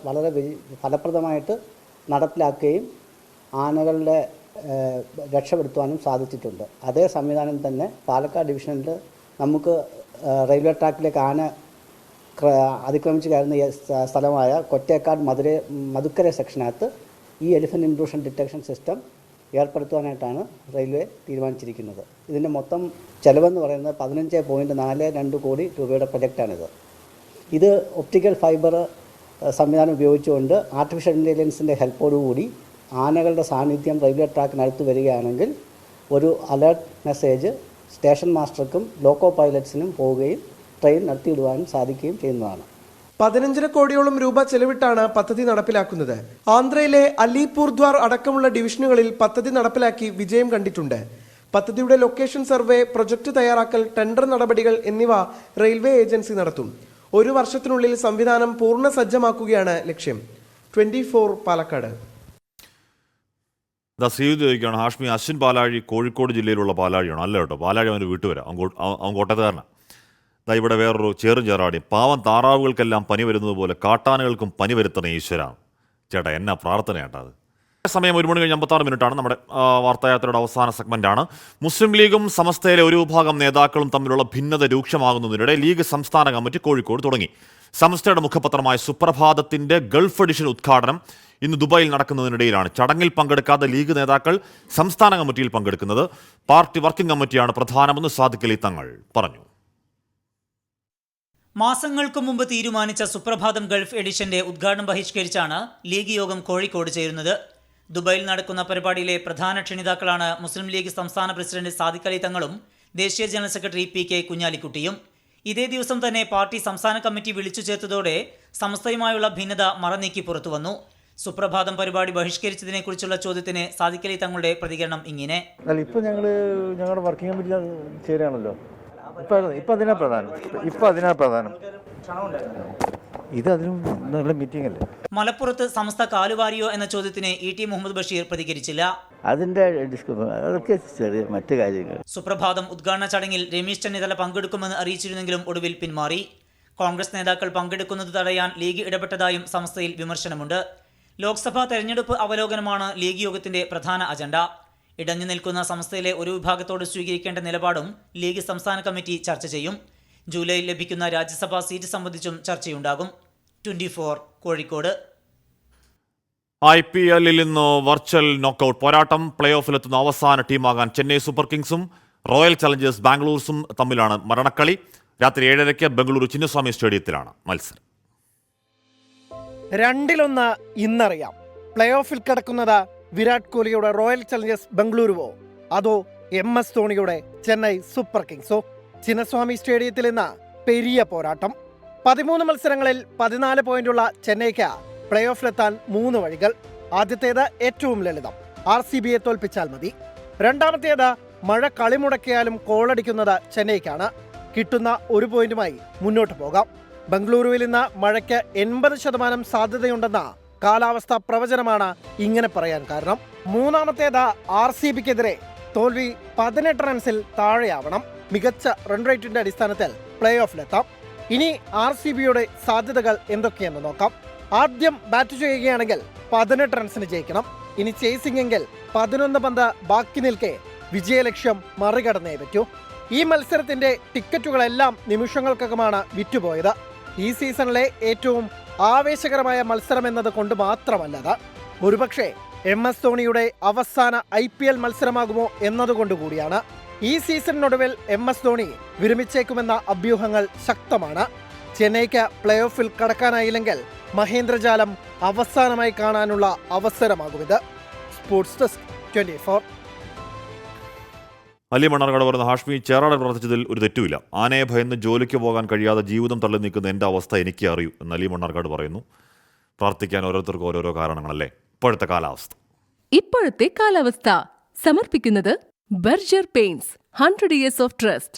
വളരെ ഫലപ്രദമായിട്ട് നടപ്പിലാക്കുകയും ആനകളുടെ രക്ഷപ്പെടുത്തുവാനും സാധിച്ചിട്ടുണ്ട്. അതേ സംവിധാനം തന്നെ പാലക്കാട് ഡിവിഷനിൽ നമുക്ക് റെയിൽവേ ട്രാക്കിലേക്ക് ആന അതിക്രമിച്ച് കയറുന്ന സ്ഥലമായ കൊറ്റേക്കാട് മധുക്കര സെക്ഷനകത്ത് ഈ എലിഫന്റ് ഇൻട്രൂഷൻ ഡിറ്റക്ഷൻ സിസ്റ്റം ഏർപ്പെടുത്തുവാനായിട്ടാണ് റെയിൽവേ തീരുമാനിച്ചിരിക്കുന്നത്. ഇതിൻ്റെ മൊത്തം ചെലവെന്ന് പറയുന്നത് 15.42 കോടി രൂപയുടെ പ്രൊജക്റ്റാണിത്. ഇത് ഒപ്റ്റിക്കൽ ഫൈബർ സംവിധാനം ഉപയോഗിച്ചുകൊണ്ട് ആർട്ടിഫിഷ്യൽ ഇൻ്റലിജൻസിൻ്റെ ഹെൽപ്പോടുകൂടി ആനകളുടെ സാന്നിധ്യം റെയിൽവേ ട്രാക്കിനടുത്ത് വരികയാണെങ്കിൽ ഒരു അലേർട്ട് മെസ്സേജ് സ്റ്റേഷൻ മാസ്റ്റർക്കും ലോക്കോ പൈലറ്റ്സിനും പോവുകയും ട്രെയിൻ നടത്തിയിടുവാനും സാധിക്കുകയും ചെയ്യുന്നതാണ്. 15 കോടിയോളം രൂപ ചെലവിട്ടാണ് പദ്ധതി നടപ്പിലാക്കുന്നത്. ആന്ധ്രയിലെ അലിപൂർദ്വാർ അടക്കമുള്ള ഡിവിഷനുകളിൽ പദ്ധതി നടപ്പിലാക്കി വിജയം കണ്ടിട്ടുണ്ട്. പദ്ധതിയുടെ ലൊക്കേഷൻ സർവേ, പ്രൊജക്ട് തയ്യാറാക്കൽ, ടെൻഡർ നടപടികൾ എന്നിവ റെയിൽവേ ഏജൻസി നടത്തും. 1 വർഷത്തിനുള്ളിൽ സംവിധാനം പൂർണ്ണ സജ്ജമാക്കുകയാണ് ലക്ഷ്യം. 24 പാലക്കാട്. ചോദിക്കുകയാണ് ഹാഷ്മി, അശ്വിൻ പാലാഴി കോഴിക്കോട് ജില്ലയിലുള്ള പാലാഴിയാണ്. അല്ല കേട്ടോ, പാലാഴി അവന് വീട്ടുവരാം, അവൻ കോട്ടയത്തുകാരനാണ്. ഇവിടെ വേറൊരു ചേറും ചേറാടിയും, പാവം താറാവുകൾക്കെല്ലാം പനി വരുന്നത് പോലെ കാട്ടാനകൾക്കും പനി വരുത്തണേ ഈശ്വര. ചേട്ടാ, എന്നാ പ്രാർത്ഥനയാട്ടാ അത്. സമയം 1:56 നമ്മുടെ വാർത്തായാത്രയുടെ അവസാന സെഗ്മെന്റാണ്. മുസ്ലിം ലീഗും സമസ്തയിലെ ഒരു വിഭാഗം നേതാക്കളും തമ്മിലുള്ള ഭിന്നത രൂക്ഷമാകുന്നതിനിടെ ലീഗ് സംസ്ഥാന കമ്മിറ്റി കോഴിക്കോട് തുടങ്ങി. സമസ്തയുടെ മുഖപത്രമായ സുപ്രഭാതത്തിന്റെ ഗൾഫ് എഡിഷൻ ഉദ്ഘാടനം ഇന്ന് ദുബായിൽ നടക്കുന്നതിനിടയിലാണ് ചടങ്ങിൽ പങ്കെടുക്കാതെ ലീഗ് നേതാക്കൾ സംസ്ഥാന കമ്മിറ്റിയിൽ പങ്കെടുക്കുന്നത്. പാർട്ടി വർക്കിംഗ് കമ്മിറ്റിയാണ് പ്രധാനമെന്ന് സാദിഖ് അലി തങ്ങൾ പറഞ്ഞു. മാസങ്ങൾക്ക് മുമ്പ് തീരുമാനിച്ച സുപ്രഭാതം ഗൾഫ് എഡിഷന്റെ ഉദ്ഘാടനം ബഹിഷ്കരിച്ചാണ് ലീഗ് യോഗം കോഴിക്കോട് ചേരുന്നത്. ദുബായിൽ നടക്കുന്ന പരിപാടിയിലെ പ്രധാന ക്ഷണിതാക്കളാണ് മുസ്ലിം ലീഗ് സംസ്ഥാന പ്രസിഡന്റ് സാദിഖ് അലി തങ്ങളും ദേശീയ ജനറൽ സെക്രട്ടറി PK കുഞ്ഞാലിക്കുട്ടിയും. ഇതേ ദിവസം തന്നെ പാർട്ടി സംസ്ഥാന കമ്മിറ്റി വിളിച്ചു ചേർത്തതോടെ സമസ്തയുമായുള്ള ഭിന്നത മറനീക്കി പുറത്തുവന്നു. സുപ്രഭാതം പരിപാടി ബഹിഷ്കരിച്ചതിനെ കുറിച്ചുള്ള ചോദ്യത്തിന് സാദിഖ് അലി തങ്ങളുടെ പ്രതികരണം ഇങ്ങനെ: ഇപ്പോൾ ഞങ്ങളുടെ വർക്കിംഗ് കമ്മിറ്റി ചേരുകയാണല്ലോ. ഇപ്പം അതിനാ പ്രധാനം. ഇത് അതിനും നല്ല മീറ്റിംഗ് അല്ലേ. മലപ്പുറത്ത് സമസ്ത കാലുവാരിയോ എന്ന ചോദ്യത്തിന് ET മുഹമ്മദ് ബഷീർ പ്രതികരിച്ചില്ല. അതിന്റെ അതൊക്കെ ചെറിയ മറ്റു കാര്യങ്ങൾ. സുപ്രഭാതം ഉദ്ഘാടന ചടങ്ങിൽ രമേശ് ചെന്നിത്തല പങ്കെടുക്കുമെന്ന് അറിയിച്ചിരുന്നെങ്കിലും ഒടുവിൽ പിന്മാറി. കോൺഗ്രസ് നേതാക്കൾ പങ്കെടുക്കുന്നത് തടയാൻ ലീഗ് ഇടപെട്ടതായും സമസ്തയിൽ വിമർശനമുണ്ട്. ലോക്സഭാ തെരഞ്ഞെടുപ്പ് അവലോകനമാണ് ലീഗ് യോഗത്തിന്റെ പ്രധാന അജണ്ട. ഇടഞ്ഞു നിൽക്കുന്ന സംസ്ഥയിലെ ഒരു വിഭാഗത്തോട് സ്വീകരിക്കേണ്ട നിലപാടും ലീഗ് സംസ്ഥാന കമ്മിറ്റി ചർച്ച ചെയ്യും. ജൂലൈയിൽ ലഭിക്കുന്ന രാജ്യസഭാ സീറ്റ് സംബന്ധിച്ചും ചർച്ചയുണ്ടാകും. 24 കോഴിക്കോട്. IPL ഇന്ന് വെർച്വൽ നോക്കൌട്ട് പോരാട്ടം. പ്ലേ ഓഫിലെത്തുന്ന അവസാന ടീമാകാൻ ചെന്നൈ സൂപ്പർ കിങ്സും റോയൽ ചലഞ്ചേഴ്സ് ബാംഗ്ലൂർസും തമ്മിലാണ് മരണക്കളി. രാത്രി 7:30 ബംഗളൂരു ചിന്നസ്വാമി സ്റ്റേഡിയത്തിലാണ് മത്സരം. 2-1 ഇന്നറിയാം. പ്ലേ ഓഫിൽ കിടക്കുന്നത് വിരാട് കോഹ്ലിയുടെ റോയൽ ചലഞ്ചേഴ്സ് ബംഗളൂരുവോ അതോ MS ധോണിയുടെ ചെന്നൈ സൂപ്പർ കിങ്സോ? ചിന്നസ്വാമി സ്റ്റേഡിയത്തിൽ ഇന്ന് പെരിയ പോരാട്ടം. 13 മത്സരങ്ങളിൽ 14 പോയിന്റുള്ള ചെന്നൈക്ക് പ്ലേ ഓഫിലെത്താൻ 3 വഴികൾ. ആദ്യത്തേത് ഏറ്റവും ലളിതം, RCBയെ തോൽപ്പിച്ചാൽ മതി. രണ്ടാമത്തേത് മഴ കളിമുടക്കിയാലും കോളടിക്കുന്നത് ചെന്നൈക്കാണ്. കിട്ടുന്ന 1 പോയിന്റുമായി മുന്നോട്ട് പോകാം. ബംഗളൂരുവിൽ ഇന്ന് മഴയ്ക്ക് 80% സാധ്യതയുണ്ടെന്ന കാലാവസ്ഥാ പ്രവചനമാണ് ഇങ്ങനെ പറയാൻ കാരണം. മൂന്നാമത്തേത് RCBക്കെതിരെ തോൽവി 18 റൺസിൽ താഴെയാവണം. മികച്ച റൺ റേറ്റിന്റെ അടിസ്ഥാനത്തിൽ പ്ലേ ഓഫിലെത്താം. ഇനി RCBയുടെ സാധ്യതകൾ എന്തൊക്കെയെന്ന് നോക്കാം. ആദ്യം ബാറ്റ് ചെയ്യുകയാണെങ്കിൽ 18 റൺസിന് ജയിക്കണം. ഇനി ചേസിംഗ് എങ്കിൽ 11 പന്ത് ബാക്കി നിൽക്കെ വിജയലക്ഷ്യം മറികടന്നേ പറ്റൂ. ഈ മത്സരത്തിന്റെ ടിക്കറ്റുകളെല്ലാം നിമിഷങ്ങൾക്കകമാണ് വിറ്റുപോയത്. ഈ സീസണിലെ ഏറ്റവും ആവേശകരമായ മത്സരം എന്നത് കൊണ്ട് മാത്രമല്ലത്, ഒരുപക്ഷെ MS ധോണിയുടെ അവസാന IPL മത്സരമാകുമോ എന്നതുകൊണ്ടുകൂടിയാണ്. ഈ സീസണിനൊടുവിൽ MS ധോണി വിരമിച്ചേക്കുമെന്ന അഭ്യൂഹങ്ങൾ ശക്തമാണ്. ചെന്നൈക്ക് പ്ലേ ഓഫിൽ കടക്കാനായില്ലെങ്കിൽ മഹേന്ദ്രജാലം അവസാനമായി കാണാനുള്ള അവസരമാകുമിത്. Sports desk 24. അലി മണ്ണാർക്കാട് പറയുന്ന ഹാഷ്മി ചേറാടൻ പ്രവർത്തിച്ചതിൽ ഒരു തെറ്റുമില്ല. ആനയെ ഭയന്ന് ജോലിക്ക് പോകാൻ കഴിയാതെ ജീവിതം തള്ളി നിൽക്കുന്ന എൻ്റെ അവസ്ഥ എനിക്ക് അറിയൂ എന്ന് അലി മണ്ണാർക്കാട് പറയുന്നു. പ്രാർത്ഥിക്കാൻ ഓരോരുത്തർക്കും ഓരോരോ കാരണങ്ങളല്ലേ. ഇപ്പോഴത്തെ കാലാവസ്ഥ സമർപ്പിക്കുന്നത് Berger paints 100 years of trust.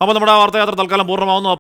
അപ്പോൾ നമ്മുടെ വാർത്തായാത്ര തൽക്കാലം പൂർണ്ണമാവുന്നു.